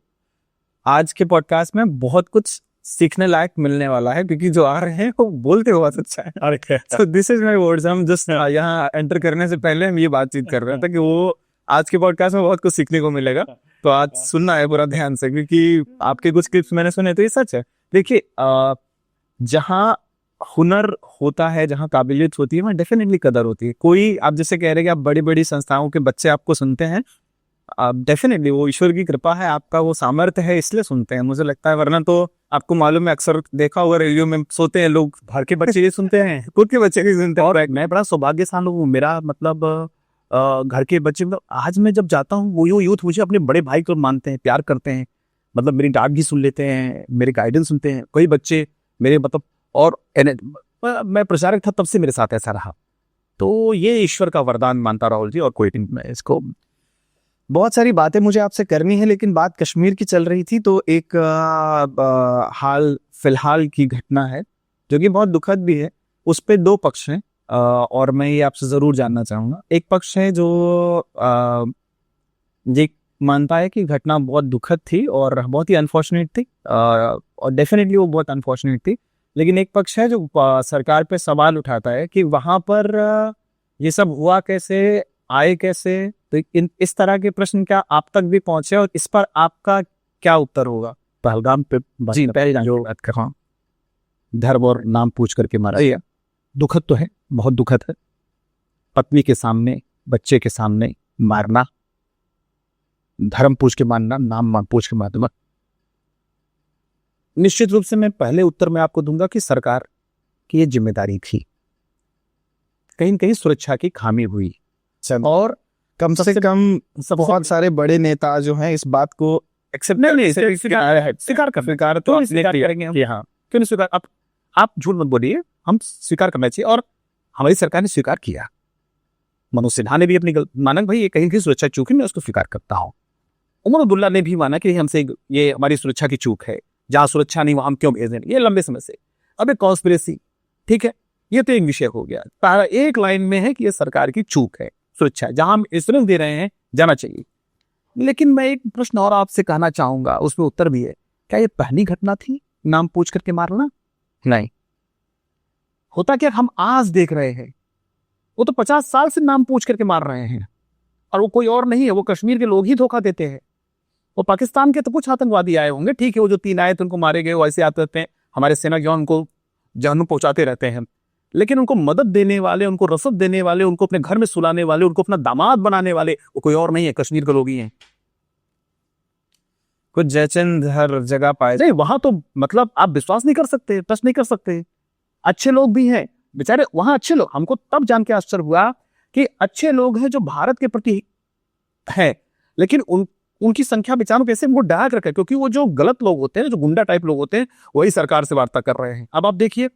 आज के पॉडकास्ट में बहुत कुछ सीखने लायक मिलने वाला है, क्योंकि जो आ रहे हैं वो बोलते हुआ अच्छा है। तो दिस इज माय वर्ड्स। हम जस्ट यहाँ एंटर करने से पहले हम ये बातचीत कर रहे थे कि वो आज के पॉडकास्ट में बहुत कुछ सीखने को मिलेगा, तो आज सुनना है पूरा ध्यान से, क्योंकि आपके कुछ क्लिप्स मैंने सुने तो ये सच है। देखिए, जहाँ हुनर होता है, जहाँ काबिलियत होती है, वहाँ डेफिनेटली कदर होती है। कोई, आप जैसे कह रहे हैं कि आप बड़ी बड़ी संस्थाओं के बच्चे आपको सुनते हैं, डेफिनेटली वो ईश्वर की कृपा है, आपका वो सामर्थ्य है, इसलिए सुनते हैं, मुझे लगता है। वरना तो आपको मालूम है, अक्सर देखा होगा रेडियो में सोते हैं लोग, घर के बच्चे ये सुनते हैं, खुद के बच्चे भी सुनते हैं। और मैं बड़ा सौभाग्यशाली हूँ, मेरा मतलब घर के बच्चे, मतलब आज मैं जब जाता हूँ वो यूथ मुझे अपने बड़े भाई को मानते हैं, प्यार करते हैं, मतलब मेरी डांट भी सुन लेते हैं, मेरे गाइडेंस सुनते हैं। कई बच्चे मेरे मतलब, और मैं प्रचारक था तब से मेरे साथ ऐसा रहा। तो ये ईश्वर का वरदान मानता राहुल जी, और कोई नहीं। मैं इसको, बहुत सारी बातें मुझे आपसे करनी है, लेकिन बात कश्मीर की चल रही थी तो एक हाल फिलहाल की घटना है जो कि बहुत दुखद भी है। उस पे दो पक्ष हैं और मैं ये आपसे जरूर जानना चाहूंगा। एक पक्ष है जो ये मानता है कि घटना बहुत दुखद थी और बहुत ही अनफॉर्चुनेट थी, और डेफिनेटली वो बहुत अनफॉर्चुनेट थी। लेकिन एक पक्ष है जो सरकार पे सवाल उठाता है कि वहां पर ये सब हुआ कैसे, आए कैसे। तो इस तरह के प्रश्न क्या आप तक भी पहुंचे, और इस पर आपका क्या उत्तर होगा? पहलगाम पे जी, पहले जो बात कर रहा हूँ, धर्म और नाम पूछ करके मारा गया, दुखद तो है, बहुत दुखद है। पत्नी के सामने, बच्चे के सामने मारना, धर्म पूछ के मारना, नाम पूछ के मारना। निश्चित रूप से मैं पहले उत्तर में आपको दूंगा कि सरकार की ये जिम्मेदारी थी। कहीं कहीं सुरक्षा की खामी हुई, और कम से कम बहुत सारे बड़े नेता जो हैं इस बात को एक्सेप्ट स्वीकार करेंगे हम। हाँ, क्यों नहीं स्वीकार? आप झूठ मत बोलिए, हम स्वीकार करना चाहिए, और हमारी सरकार ने स्वीकार किया। मनोज सिन्हा ने भी अपनी माना, भाई ये कहीं की सुरक्षा चूक है, मैं उसको स्वीकार करता हूँ। उमर अब्दुल्ला ने भी माना कि हमसे ये हमारी सुरक्षा की चूक है, जहां सुरक्षा नहीं वहां हम क्यों भेज दें, ये लंबे समय से। अब एक कॉन्स्पिरेसी, ठीक है, ये तो एक विषय हो गया। एक लाइन में है कि ये सरकार की चूक है, सुरक्षा जहां हम इंश्योरेंस दे रहे हैं जाना चाहिए। लेकिन मैं एक प्रश्न और आपसे कहना चाहूंगा, उसमें उत्तर भी है। क्या ये पहली घटना थी नाम पूछ करके मारना? नहीं। होता क्या, हम आज देख रहे हैं, वो तो 50 साल से नाम पूछ करके मार रहे हैं, और वो कोई और नहीं है, वो कश्मीर के लोग ही धोखा देते हैं। वो पाकिस्तान के तो कुछ आतंकवादी आए होंगे, ठीक है, वो जो 3 आए थे उनको मारे गए, वो ऐसे आते रहते हैं, हमारे सेना जवान उनको जहन्नुम पहुंचाते रहते हैं। लेकिन उनको मदद देने वाले, उनको रसद देने वाले, उनको अपने घर में सुलाने वाले, उनको अपना दामाद बनाने वाले, वो कोई और नहीं है, कश्मीर के लोग ही हैं। कुछ जयचंद हर जगह पाए नहीं, वहां तो मतलब आप विश्वास नहीं कर सकते, ट्रस्ट नहीं कर सकते। अच्छे लोग भी हैं बेचारे वहां, अच्छे लोग। हमको तब जान के आश्चर्य हुआ कि अच्छे लोग हैं जो भारत के प्रति हैं, लेकिन उनकी संख्या बेचारों कैसे वो डरा कर, क्योंकि वो जो गलत लोग होते हैं, जो गुंडा टाइप लोग होते हैं, वही सरकार से वार्ता कर रहे हैं। अब आप देखिए,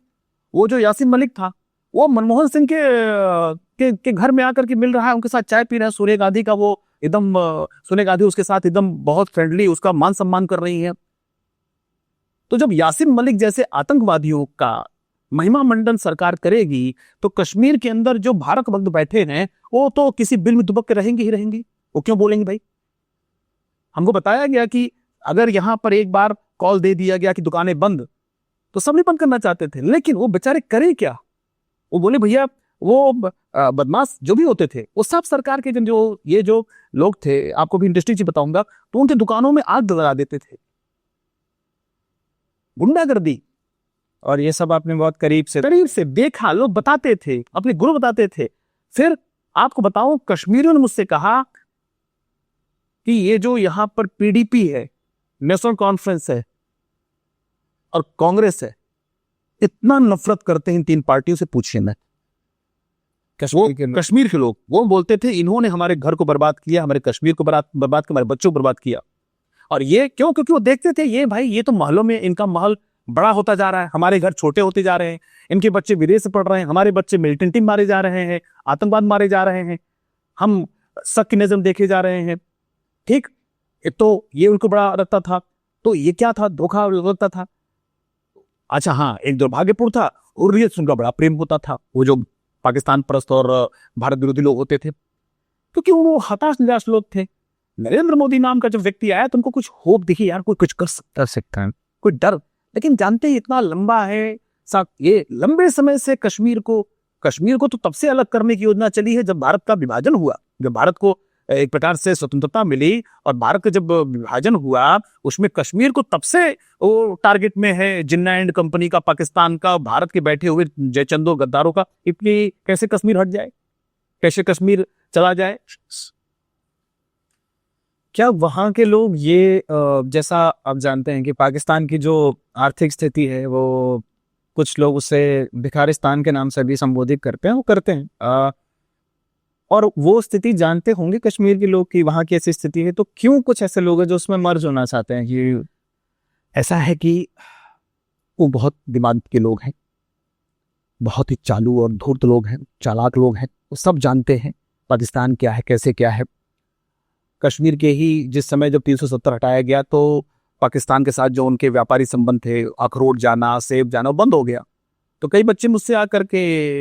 वो जो यासीन मलिक था, वो मनमोहन सिंह के घर में आकर के मिल रहा है, उनके साथ चाय पी रहा है। सोनिया गांधी का वो एकदम सोनिया गांधी उसके साथ एकदम बहुत फ्रेंडली, उसका मान सम्मान कर रही है। तो जब यासीन मलिक जैसे आतंकवादियों का महिमा मंडन सरकार करेगी, तो कश्मीर के अंदर जो भारत भक्त बैठे हैं वो तो किसी बिल में दुबक के रहेंगे ही रहेंगे। वो क्यों बोलेंगे भाई? हमको बताया गया कि अगर यहां पर एक बार कॉल दे दिया गया कि दुकानें बंद, तो सब नहीं बंद करना चाहते थे, लेकिन वो बेचारे करें क्या? वो बोले भैया वो बदमाश जो भी होते थे वो सब सरकार के जो लोग थे, आपको भी इंटरेस्टिंग चीज बताऊंगा, तो उनके दुकानों में आग लगा देते थे, गुंडागर्दी। और ये सब आपने बहुत करीब से देखा, लोग बताते थे, अपने गुरु बताते थे। फिर आपको बताऊं, कश्मीरियों ने मुझसे कहा कि ये जो यहां पर पीडीपी है, नेशनल कॉन्फ्रेंस है और कांग्रेस है, इतना नफरत करते हैं इन तीन पार्टियों से, पूछिए मत। कश्मीर के लोग वो बोलते थे इन्होंने हमारे घर को बर्बाद किया, हमारे कश्मीर को बर्बाद किया, हमारे बच्चों को बर्बाद किया। और ये क्यों? क्योंकि वो देखते थे ये भाई, ये तो महलों में इनका महल बड़ा होता जा रहा है, हमारे घर छोटे होते जा रहे हैं, इनके बच्चे विदेश से पढ़ रहे हैं, हमारे बच्चे मिलिटेंटी मारे जा रहे हैं, आतंकवाद मारे जा रहे हैं, हम सक्किनिज्म देखे जा रहे हैं। ठीक, तो ये उनको बड़ा लगता था। तो ये क्या था? धोखा लगता था। अच्छा हाँ, एक दुर्भाग्यपूर्ण था, हुर्रियत से उनका बड़ा प्रेम होता था, वो जो पाकिस्तान परस्त और भारत विरोधी लोग होते थे, क्योंकि वो हताश निराश लोग थे। नरेंद्र मोदी नाम का जब व्यक्ति आया तो उनको कुछ होप दिखी, यार कोई कुछ कर सकता है, कोई डर। लेकिन जानते ही इतना लंबा है, ये लंबे समय से कश्मीर को तो तब से अलग करने की योजना चली है जब भारत का विभाजन हुआ, जब भारत को एक प्रकार से स्वतंत्रता मिली और भारत का जब विभाजन हुआ, उसमें कश्मीर को तब से वो टारगेट में है, जिन्ना एंड कंपनी का, पाकिस्तान का, भारत के बैठे हुए जयचंदो गद्दारों का। इसलिए कैसे कश्मीर हट जाए, कैसे कश्मीर चला जाए? क्या वहां के लोग ये जैसा आप जानते हैं कि पाकिस्तान की जो आर्थिक स्थिति है, वो कुछ लोग उसे भिखारिस्तान के नाम से भी संबोधित करते हैं, वो करते हैं, और वो स्थिति जानते होंगे कश्मीर के लोग कि वहां की ऐसी स्थिति है, तो क्यों कुछ ऐसे लोग हैं जो उसमें मर्ज होना चाहते हैं? ये ऐसा है कि वो बहुत दिमाग के लोग हैं, बहुत ही चालू और धूर्त लोग हैं, चालाक लोग हैं, वो सब जानते हैं पाकिस्तान क्या है, कैसे क्या है। कश्मीर के ही जिस समय जब 370 हटाया गया, तो पाकिस्तान के साथ जो उनके व्यापारी संबंध थे, अखरोट जाना, सेब जाना, बंद हो गया। तो कई बच्चे मुझसे आकर के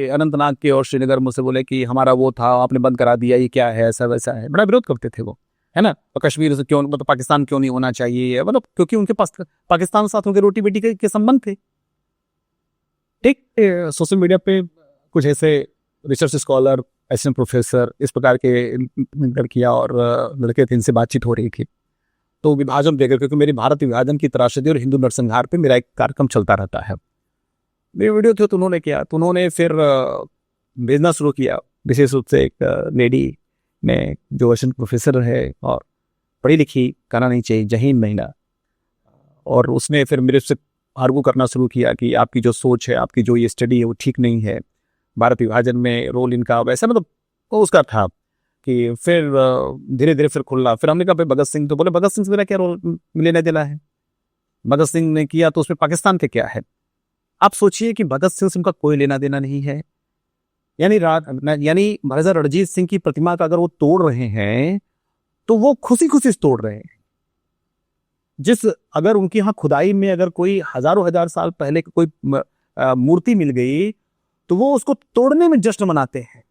अनंतनाग के और श्रीनगर मुझसे बोले कि हमारा वो था, आपने बंद करा दिया, ये क्या है, ऐसा वैसा है, बड़ा विरोध करते थे वो, है ना। तो कश्मीर से क्यों, मतलब पाकिस्तान क्यों नहीं होना चाहिए, मतलब क्योंकि उनके पास पाकिस्तान के साथ उनके रोटी बेटी के संबंध थे। ठीक, सोशल मीडिया पे कुछ ऐसे रिसर्च स्कॉलर, एसएम प्रोफेसर, इस प्रकार के लड़कियां और लड़के थे, इनसे बातचीत हो रही थी। तो विभाजन देकर, क्योंकि मेरी भारत विभाजन की त्रासदी और हिंदू नरसंहार पे मेरा एक कार्यक्रम चलता रहता है, मेरी वीडियो थी, तो उन्होंने किया, तो उन्होंने फिर भेजना शुरू किया, विशेष रूप से एक लेडी ने जो एसएम प्रोफेसर है और पढ़ी लिखी, कहना नहीं चाहिए, जहीन महिला, और उसने फिर मेरे से आर्गू करना शुरू किया कि आपकी जो सोच है, आपकी जो ये स्टडी है, वो ठीक नहीं है, भारत विभाजन में रोल इनका वैसा, मतलब वो उसका था कि फिर धीरे धीरे फिर खुलना। फिर हमने कहा भाई भगत सिंह, तो बोले भगत सिंह से मेरा क्या रोल लेना देना है, भगत सिंह ने किया तो उसमें पाकिस्तान के क्या है। आप सोचिए कि भगत सिंह से उनका कोई लेना देना नहीं है, यानी महाराजा रणजीत सिंह की प्रतिमा का अगर वो तोड़ रहे हैं तो वो खुशी खुशी तोड़ रहे हैं। अगर उनके यहाँ खुदाई में अगर कोई हजारों हजार साल पहले कोई मूर्ति मिल गई तो वो उसको तोड़ने में जश्न मनाते हैं।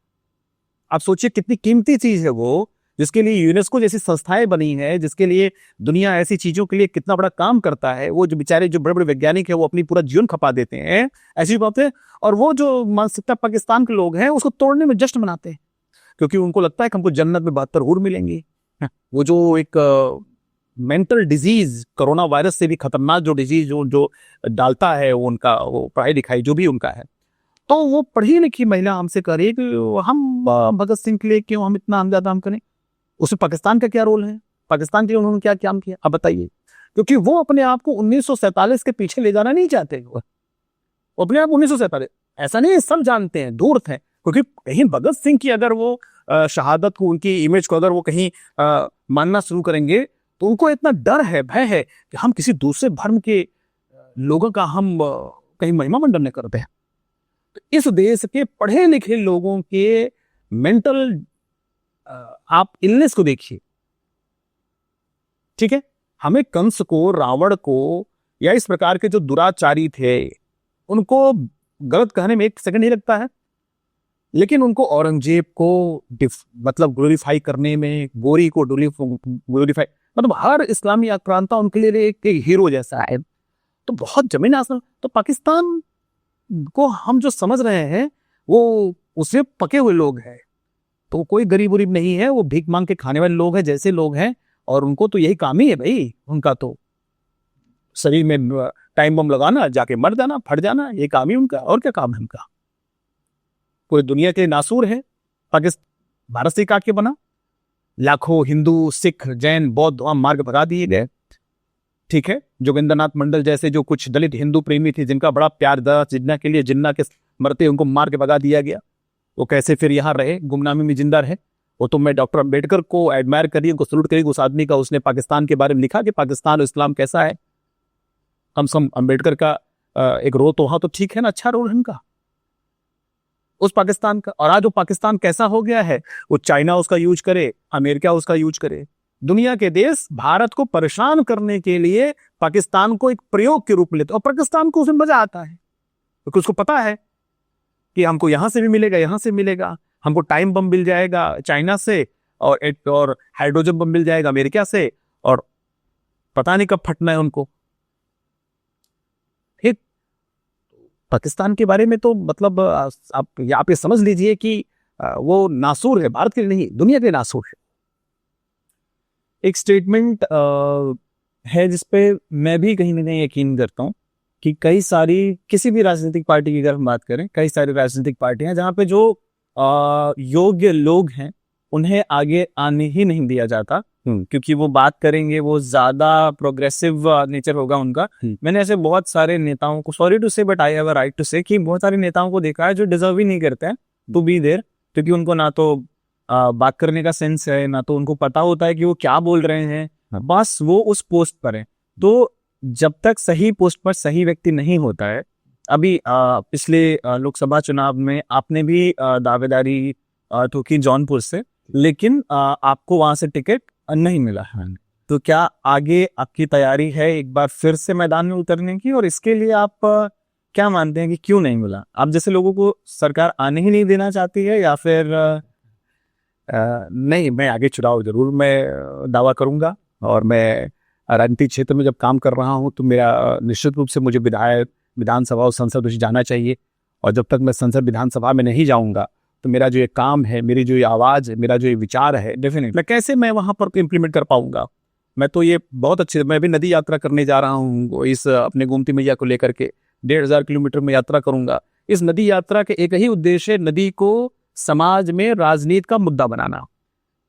आप सोचिए कितनी कीमती चीज है वो, जिसके लिए यूनेस्को जैसी संस्थाएं बनी है, जिसके लिए दुनिया ऐसी चीजों के लिए कितना बड़ा काम करता है। वो जो बेचारे जो बड़े बड़े वैज्ञानिक है, वो अपनी पूरा जीवन खपा देते हैं ऐसी बातें, और वो जो मानसिकता पाकिस्तान के लोग हैं उसको तोड़ने में जश्न मनाते हैं, क्योंकि उनको लगता है कि हमको जन्नत में 72 हूर मिलेंगी। वो जो एक मेंटल डिजीज, कोरोना वायरस से भी खतरनाक जो डिजीज जो डालता है वो उनका, वो पढ़ाई लिखाई जो भी उनका है। तो वो पढ़ी लिखी महिला हमसे कह रही है कि हम भगत सिंह के लिए क्यों हम इतना ज्यादा हम करें, उसमें पाकिस्तान का क्या रोल है, पाकिस्तान के लिए उन्होंने क्या काम किया, अब बताइए। क्योंकि वो अपने आप को 1947 के पीछे ले जाना नहीं चाहते, वो अपने आप 1947 ऐसा नहीं, सब जानते हैं, धूर्त हैं। क्योंकि कहीं भगत सिंह की अगर वो शहादत को, उनकी इमेज को अगर वो कहीं मानना शुरू करेंगे तो उनको इतना डर है, भय है कि हम किसी दूसरे धर्म के लोगों का हम कहीं महिमा मंडन न करते हैं। तो इस देश के पढ़े लिखे लोगों के मेंटल आप इलनेस को देखिए, ठीक है। हमें कंस को, रावण को या इस प्रकार के जो दुराचारी थे उनको गलत कहने में एक सेकंड नहीं लगता है, लेकिन उनको औरंगजेब को मतलब ग्लोरीफाई करने में, गोरी को ग्लोरीफाई, मतलब हर इस्लामी आक्रांता उनके लिए एक हीरो जैसा है। तो बहुत जमीन आसमान। तो पाकिस्तान को हम जो समझ रहे हैं वो उससे पके हुए लोग हैं, तो कोई गरीब उरीब नहीं है, वो भीख मांग के खाने वाले लोग हैं, जैसे लोग हैं। और उनको तो यही काम ही है भाई, उनका तो शरीर में टाइम बम लगाना, जाके मर जाना, फट जाना, ये काम ही उनका। और क्या काम है उनका? पूरी दुनिया के नासूर है। पाकिस्तान भारत से काट के बना, लाखों हिंदू, सिख, जैन, बौद्ध वहां मार्ग भगा दिए गए, ठीक है। जोगिंद्रनाथ मंडल जैसे जो कुछ दलित हिंदू प्रेमी थे, जिनका बड़ा प्यार था जिन्ना के लिए, जिन्ना के मरते उनको मार के भगा दिया गया। वो कैसे फिर यहाँ रहे, गुमनामी में जिंदा रहे। वो तो मैं डॉक्टर अम्बेडकर को एडमायर करिए, उनको सल्यूट करिए, उस आदमी का, उसने पाकिस्तान के बारे में लिखा कि पाकिस्तान और इस्लाम कैसा है। कम से कम अम्बेडकर का एक रोल तो वहां तो ठीक है ना, अच्छा रोल है उनका उस पाकिस्तान का। और आज वो पाकिस्तान कैसा हो गया है, वो चाइना उसका यूज करे, अमेरिका उसका यूज करे। दुनिया के देश भारत को परेशान करने के लिए पाकिस्तान को एक प्रयोग के रूप में लेते, और पाकिस्तान को उसमें मजा आता है क्योंकि उसको पता है कि हमको यहां से भी मिलेगा, यहां से मिलेगा, हमको टाइम बम मिल जाएगा चाइना से, और हाइड्रोजन बम मिल जाएगा अमेरिका से, और पता नहीं कब फटना है उनको। ठीक, पाकिस्तान के बारे में तो मतलब आप ये समझ लीजिए कि वो नासूर है, भारत के लिए नहीं, दुनिया के नासूर है। एक स्टेटमेंट है जिसपे मैं भी कहीं ना कहीं यकीन करता हूं कि कई सारी, किसी भी राजनीतिक पार्टी की अगर हम बात करें, कई सारी राजनीतिक पार्टियां जहां पे जो योग्य लोग हैं उन्हें आगे आने ही नहीं दिया जाता, क्योंकि वो बात करेंगे, वो ज्यादा प्रोग्रेसिव नेचर होगा उनका। मैंने ऐसे बहुत सारे नेताओं को, sorry to say but I have a right to say, कि बहुत सारे नेताओं को देखा है जो डिजर्व ही नहीं करते हैं टू बी देयर, क्योंकि उनको ना तो बात करने का सेंस है, ना तो उनको पता होता है कि वो क्या बोल रहे हैं, बस वो उस पोस्ट पर है। तो जब तक सही पोस्ट पर सही व्यक्ति नहीं होता है, अभी पिछले लोकसभा चुनाव में आपने भी दावेदारी ठोकी जौनपुर से, लेकिन आपको वहां से टिकट नहीं मिला है। तो क्या आगे आपकी तैयारी है एक बार फिर से मैदान में उतरने की, और इसके लिए आप क्या मानते हैं कि क्यों नहीं मिला? आप जैसे लोगों को सरकार आने ही नहीं देना चाहती है, या फिर नहीं? मैं आगे चुनाव जरूर मैं दावा करूंगा, और मैं राजनीतिक क्षेत्र में जब काम कर रहा हूं तो मेरा निश्चित रूप से मुझे विधानसभा और संसद में जाना चाहिए। और जब तक मैं संसद विधानसभा में नहीं जाऊंगा तो मेरा जो ये काम है, मेरी जो ये आवाज है, मेरा जो ये विचार है, डेफिनेटली मैं कैसे मैं वहां पर इम्प्लीमेंट कर पाऊंगा। मैं तो ये बहुत अच्छे, मैं भी नदी यात्रा करने जा रहा हूँ इस अपने गोमती मैया को लेकर के, 1500 किलोमीटर में यात्रा करूंगा। इस नदी यात्रा के एक ही उद्देश्य है, नदी को समाज में राजनीति का मुद्दा बनाना।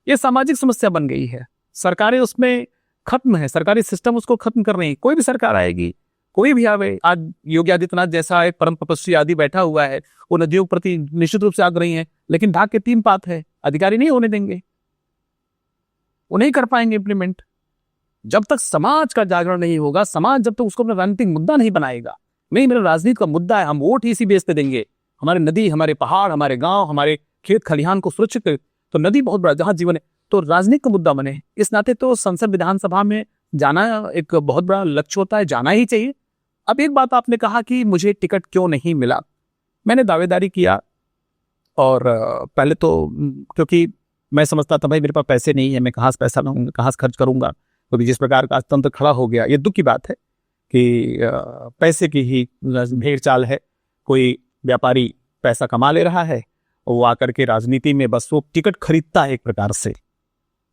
ये सामाजिक समस्या बन गई है, सरकारें उसमें खत्म है, सरकारी सिस्टम उसको खत्म कर रही है। कोई भी सरकार आएगी, कोई भी आवे, आज योगी आदित्यनाथ जैसा एक परम तपस्वी आदि बैठा हुआ है, वो नदियों के प्रति निश्चित रूप से आग्रही है, लेकिन ढाक के 3 पात है, अधिकारी नहीं होने देंगे, वो नहीं कर पाएंगे इम्प्लीमेंट। जब तक समाज का जागरण नहीं होगा, समाज जब तक उसको अपना राजनीतिक मुद्दा नहीं बनाएगा, नहीं मेरा राजनीति का मुद्दा है, हम वोट ही इसी बेस पे देंगे, हमारे नदी, हमारे पहाड़, हमारे गांव, हमारे खेत खलिहान को सुरक्षित करें, तो नदी बहुत बड़ा जहां जीवन है, तो राजनीति का मुद्दा बने। इस नाते तो संसद विधानसभा में जाना एक बहुत बड़ा लक्ष्य होता है, जाना ही चाहिए। अब एक बात आपने कहा कि मुझे टिकट क्यों नहीं मिला, मैंने दावेदारी किया, और पहले तो क्योंकि मैं समझता था भाई मेरे पास पैसे नहीं है, मैं कहाँ से पैसा लाऊंगा, कहाँ से खर्च करूंगा, क्योंकि जिस प्रकार का तंत्र खड़ा हो गया, ये दुख की बात है कि पैसे की ही भेड़ चाल है। कोई व्यापारी पैसा कमा ले रहा है, वो आकर के राजनीति में बस वो टिकट खरीदता है एक प्रकार से।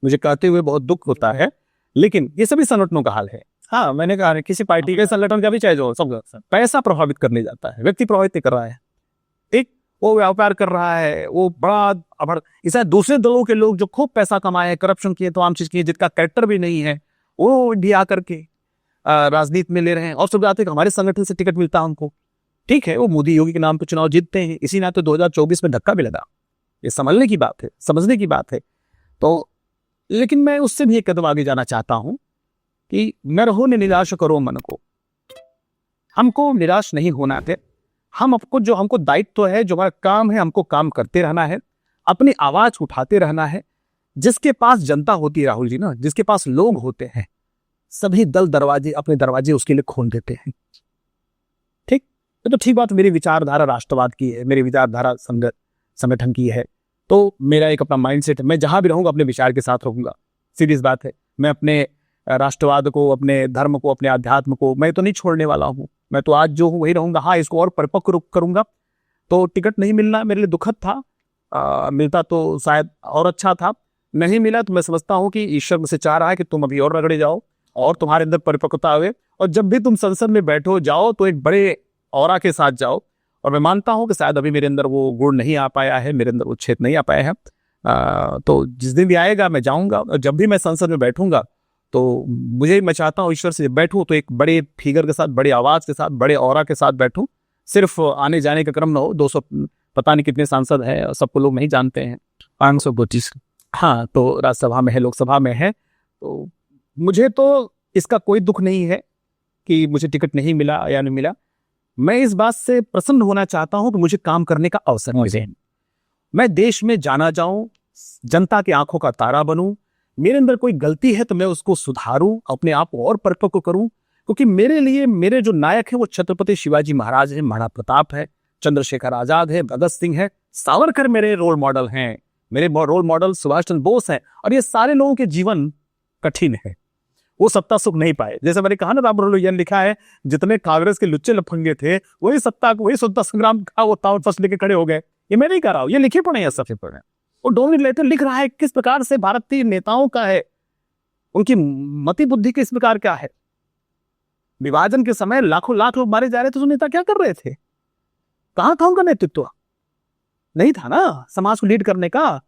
मुझे कहते हुए बहुत दुख होता है, लेकिन ये सभी संगठनों का हाल है। हाँ, मैंने कहा किसी पार्टी के संगठन का भी चाहे जो, सब पैसा प्रभावित करने जाता है, व्यक्ति प्रभावित कर रहा है, ठीक, वो व्यापार कर रहा है, वो बड़ा इसे दूसरे दलों के लोग जो खूब पैसा कमाए, करप्शन किए, तो आम चीज किए, जिसका कैरेक्टर भी नहीं है, वो भी आकर के राजनीति में ले रहे हैं, और सब जाते हैं हमारे संगठन से टिकट मिलता है हमको। ठीक है, वो मोदी योगी के नाम पर चुनाव जीतते हैं, इसी नाते 2024 में धक्का भी लगा, ये समझने की बात है, समझने की बात है। तो लेकिन मैं उससे भी एक कदम आगे जाना चाहता हूं कि न रहो न निराश करो मन को, हमको निराश नहीं होना है। हमको दायित्व है, जो हमारा काम है, हमको काम करते रहना है, अपनी आवाज उठाते रहना है। जिसके पास जनता होती है राहुल जी ना, जिसके पास लोग होते हैं, सभी दल दरवाजे अपने दरवाजे उसके लिए खोल देते हैं। ठीक, तो ठीक बात, मेरी विचारधारा राष्ट्रवाद की है, मेरी विचारधारा संगठन की है, तो मेरा एक अपना माइंडसेट है। मैं जहां भी रहूंगा अपने विचार के साथ रहूंगा, सीरियस बात है। मैं अपने राष्ट्रवाद को, अपने धर्म को, अपने अध्यात्म को मैं तो नहीं छोड़ने वाला हूं। मैं तो आज जो हूं वही रहूंगा। हाँ, इसको और परिपक्व करूंगा। तो टिकट नहीं मिलना मेरे लिए दुखद था, मिलता तो शायद और अच्छा था। नहीं मिला तो मैं समझता हूं कि ईश्वर मुझसे चाह रहा है कि तुम अभी और रगड़े जाओ और तुम्हारे अंदर परिपक्वता आवे, और जब भी तुम संसद में बैठो जाओ तो एक बड़े ऑरा के साथ जाओ। और मैं मानता हूं कि शायद अभी मेरे अंदर वो गुण नहीं आ पाया है, मेरे अंदर वो क्षेत्र नहीं आ पाया है। तो जिस दिन भी आएगा मैं जाऊंगा, और जब भी मैं संसद में बैठूंगा तो मैं चाहता हूँ ईश्वर से बैठूं तो एक बड़े फिगर के साथ, बड़ी आवाज के साथ, बड़े ऑरा के साथ बैठूं। सिर्फ आने जाने का क्रम ना हो। 200 पता नहीं कितने सांसद हैं, सबको लोग नहीं जानते हैं। 525। हाँ, तो राज्यसभा में है, लोकसभा में है। तो मुझे तो इसका कोई दुख नहीं है कि मुझे टिकट नहीं मिला या नहीं मिला। मैं इस बात से प्रसन्न होना चाहता हूं कि मुझे काम करने का अवसर मिले, मैं देश में जाना जाऊं, जनता की आंखों का तारा बनूं। मेरे अंदर कोई गलती है तो मैं उसको सुधारूं, अपने आप को और परिपक्व करूं। क्योंकि मेरे लिए मेरे जो नायक हैं वो छत्रपति शिवाजी महाराज हैं, महाराणा प्रताप है, चंद्रशेखर आजाद है, भगत सिंह है, सावरकर मेरे रोल मॉडल हैं, मेरे रोल मॉडल सुभाष चंद्र बोस हैं। और ये सारे लोगों के जीवन कठिन है, वो सत्ता सुख नहीं पाए। जैसे मैंने कहा ना, राम मनोहर लोहिया ने लिखा है, जितने कांग्रेस के लुच्चे लफंगे थे वही सत्ता संग्राम का वो ताव फंस लेके खड़े हो गए। ये मैं नहीं कह रहा हूं, ये लिखे पढ़े हैं, सबसे पढ़े। वो डोमिनिक लेटर लिख रहा है किस प्रकार से भारतीय नेताओं का है, उनकी मति बुद्धि किस प्रकार क्या है। विभाजन के समय लाखों लाख लोग मारे जा रहे थे तो नेता क्या कर रहे थे? कहां था उनका नेतृत्व? नहीं था ना समाज को लीड करने का।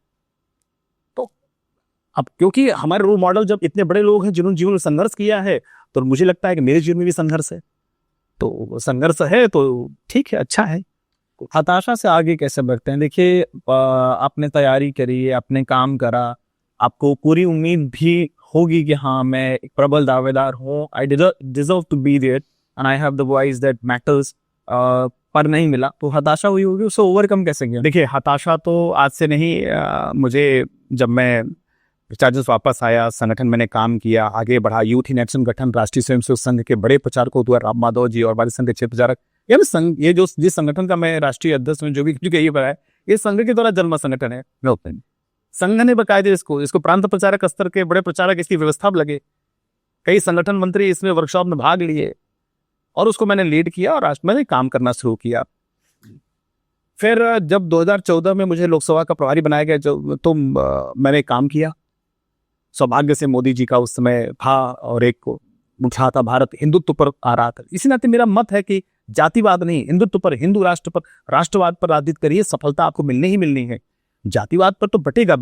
तो अब क्योंकि हमारे रोल मॉडल जब इतने बड़े लोग हैं जिन्होंने जीवन में संघर्ष किया है, तो मुझे लगता है कि मेरे जीवन में भी संघर्ष है। तो संघर्ष है तो ठीक है, अच्छा है। हताशा से आगे कैसे बढ़ते हैं? देखिए, आपने तैयारी करी, आपने काम करा, आपको पूरी उम्मीद भी होगी कि हाँ, मैं एक प्रबल दावेदार हूँ, I deserve to be there and I have the voice that matters, पर नहीं मिला तो हताशा हुई होगी। उसे ओवरकम कैसे किया? देखिए, हताशा तो आज से नहीं, मुझे जब मैं चार्जेस वापस आया, संगठन मैंने काम किया, आगे बढ़ा, यूथ इन एक्शन गठन, राष्ट्रीय स्वयंसेवक संघ के बड़े प्रचारक हुआ राम माधव जी और हमारे संघ के क्षेत्र प्रचारक। ये जो जिस संगठन का मैं राष्ट्रीय अध्यक्ष में जो भी ये बताया, ये संघ के द्वारा जन्म संगठन है। संघ ने बकायदे इसको प्रांत प्रचारक स्तर के बड़े प्रचारक इसकी व्यवस्था में लगे, कई संगठन मंत्री इसमें वर्कशॉप में भाग लिए और उसको मैंने लीड किया और मैंने काम करना शुरू किया। फिर जब 2014 में मुझे लोकसभा का प्रभारी बनाया गया, तो मैंने काम किया। सौभाग्य से मोदी जी का उस समय था और एक उठा था, भारत हिंदुत्व पर आ रहा था। इसी नाते मेरा मत है कि जातिवाद नहीं, हिंदुत्व पर, हिंदू राष्ट्र पर, राष्ट्रवाद पर आधारित करिए, सफलता आपको मिलनी ही मिलनी है। जातिवाद पर तो बटेगा।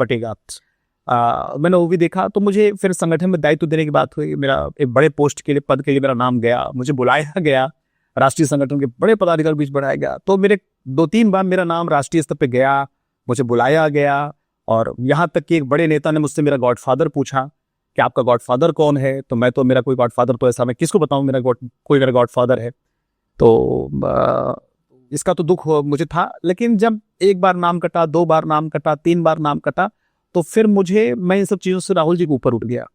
मैंने वो भी देखा। तो मुझे फिर संगठन में दायित्व देने की बात हुई, मेरा एक बड़े पोस्ट के लिए, पद के लिए मेरा नाम गया, मुझे बुलाया गया, राष्ट्रीय संगठन के बड़े पदाधिकारी बीच बढ़ाया गया। तो मेरे 2-3 बार मेरा नाम राष्ट्रीय स्तर पे गया, मुझे बुलाया गया। और यहाँ तक कि एक बड़े नेता ने मुझसे मेरा गॉडफादर पूछा कि आपका गॉडफादर कौन है? तो मैं तो, मेरा कोई गॉडफादर तो ऐसा मैं किसको बताऊं, कोई मेरा गॉडफादर है। तो इसका तो दुख मुझे था। लेकिन जब एक बार नाम कटा, 2 बार नाम कटा, 3 बार नाम कटा, तो फिर मैं इन सब चीज़ों से राहुल जी के ऊपर उठ गया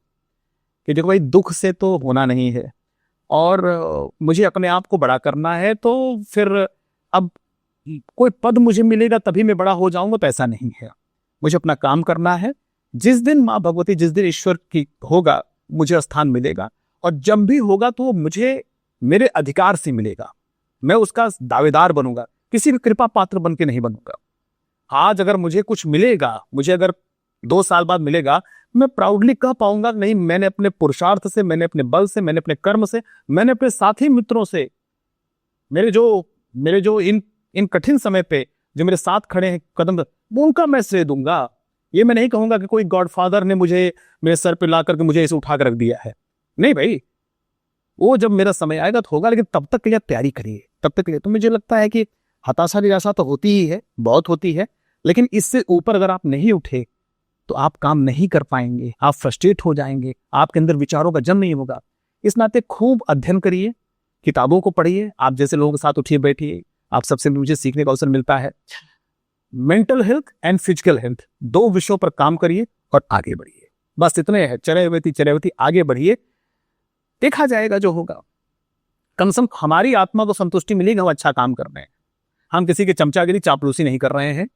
कि देखो भाई, दुख से तो होना नहीं है और मुझे अपने आप को बड़ा करना है। तो फिर अब कोई पद मुझे मिलेगा तभी मैं बड़ा हो जाऊंगा, तो ऐसा नहीं है। मुझे अपना काम करना है। जिस दिन माँ भगवती, जिस दिन ईश्वर की होगा, मुझे स्थान मिलेगा, और जब भी होगा तो मुझे मेरे अधिकार से मिलेगा। मैं उसका दावेदार बनूंगा, किसी भी कृपा पात्र बन के नहीं बनूंगा। आज अगर मुझे कुछ मिलेगा, मुझे अगर 2 साल बाद मिलेगा, मैं प्राउडली कह पाऊंगा नहीं, मैंने अपने पुरुषार्थ से, मैंने अपने बल से, मैंने अपने कर्म से, मैंने अपने साथी मित्रों से, मेरे जो इन कठिन समय पे जो मेरे साथ खड़े हैं कदम, उनका मैं श्रेय दूंगा। ये मैं नहीं कहूंगा कि कोई गॉडफादर ने मुझे मेरे सर पे ला करके मुझे इसे उठा कर रख दिया है। नहीं भाई, वो जब मेरा समय आएगा तो होगा, लेकिन तब तक के लिए तैयारी करिए, तब तक के लिए। तो मुझे लगता है कि हताशा निराशा तो होती ही है, बहुत होती है, लेकिन इससे ऊपर अगर आप नहीं उठे तो आप काम नहीं कर पाएंगे, आप फ्रस्ट्रेट हो जाएंगे, आपके अंदर विचारों का जन्म नहीं होगा। इस नाते खूब अध्ययन करिए, किताबों को पढ़िए, आप जैसे लोगों के साथ उठिए बैठिए, आप सबसे मुझे सीखने का अवसर मिलता है। Mental health and physical health, दो विषयों पर काम करिए और आगे बढ़िए। बस इतने हैं, चरैवती आगे बढ़िए, देखा जाएगा जो होगा। कम से कम हमारी आत्मा को संतुष्टि मिलेगी, हम अच्छा काम कर रहे हैं, हम किसी के चमचागिरी चापलूसी नहीं कर रहे हैं।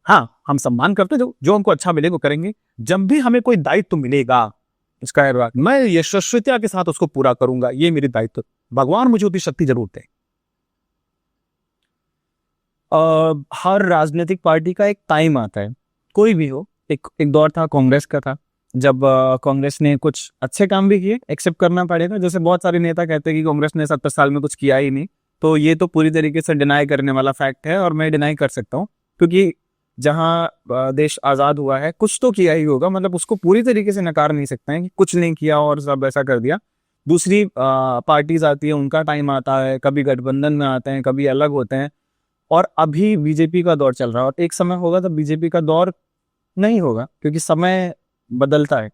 हाँ, हम सम्मान करते हैं, जो हमको अच्छा मिलेगा वो करेंगे। जब भी हमें कोई दायित्व मिलेगा, इसका मैं यशस्विता के साथ उसको पूरा करूंगा, ये मेरी दायित्व। भगवान मुझे उतनी शक्ति जरूर दें। हर राजनीतिक पार्टी का एक टाइम आता है, कोई भी हो। एक दौर था कांग्रेस का था, जब कांग्रेस ने कुछ अच्छे काम भी किए, एक्सेप्ट करना पड़ेगा। जैसे बहुत सारे नेता कहते हैं कि कांग्रेस ने 70 साल में कुछ किया ही नहीं, तो ये तो पूरी तरीके से डिनाई करने वाला फैक्ट है, और मैं डिनाई कर सकता हूँ, क्योंकि जहां देश आजाद हुआ है कुछ तो किया ही होगा। मतलब उसको पूरी तरीके से नकार नहीं सकते हैं कि कुछ नहीं किया और सब ऐसा कर दिया। दूसरी पार्टीज आती है, उनका टाइम आता है, कभी गठबंधन में आते हैं, कभी अलग होते हैं, और अभी बीजेपी का दौर चल रहा है। और एक समय होगा तब बीजेपी का दौर नहीं होगा, क्योंकि समय बदलता है।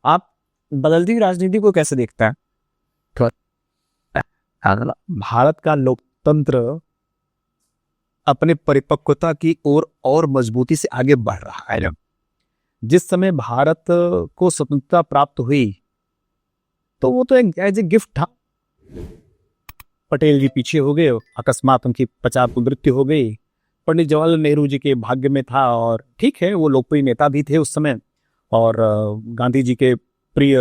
आप बदलती राजनीति को कैसे देखता है? भारत का लोकतंत्र अपने परिपक्वता की ओर और मजबूती से आगे बढ़ रहा है। जिस समय भारत को स्वतंत्रता प्राप्त हुई तो वो तो एक एज ए गिफ्ट था। पटेल जी पीछे हो गए, अकस्मात उनकी 50 मृत्यु हो गई। पंडित जवाहरलाल नेहरू जी के भाग्य में था, और ठीक है, वो लोकप्रिय नेता भी थे उस समय, और गांधी जी के प्रिय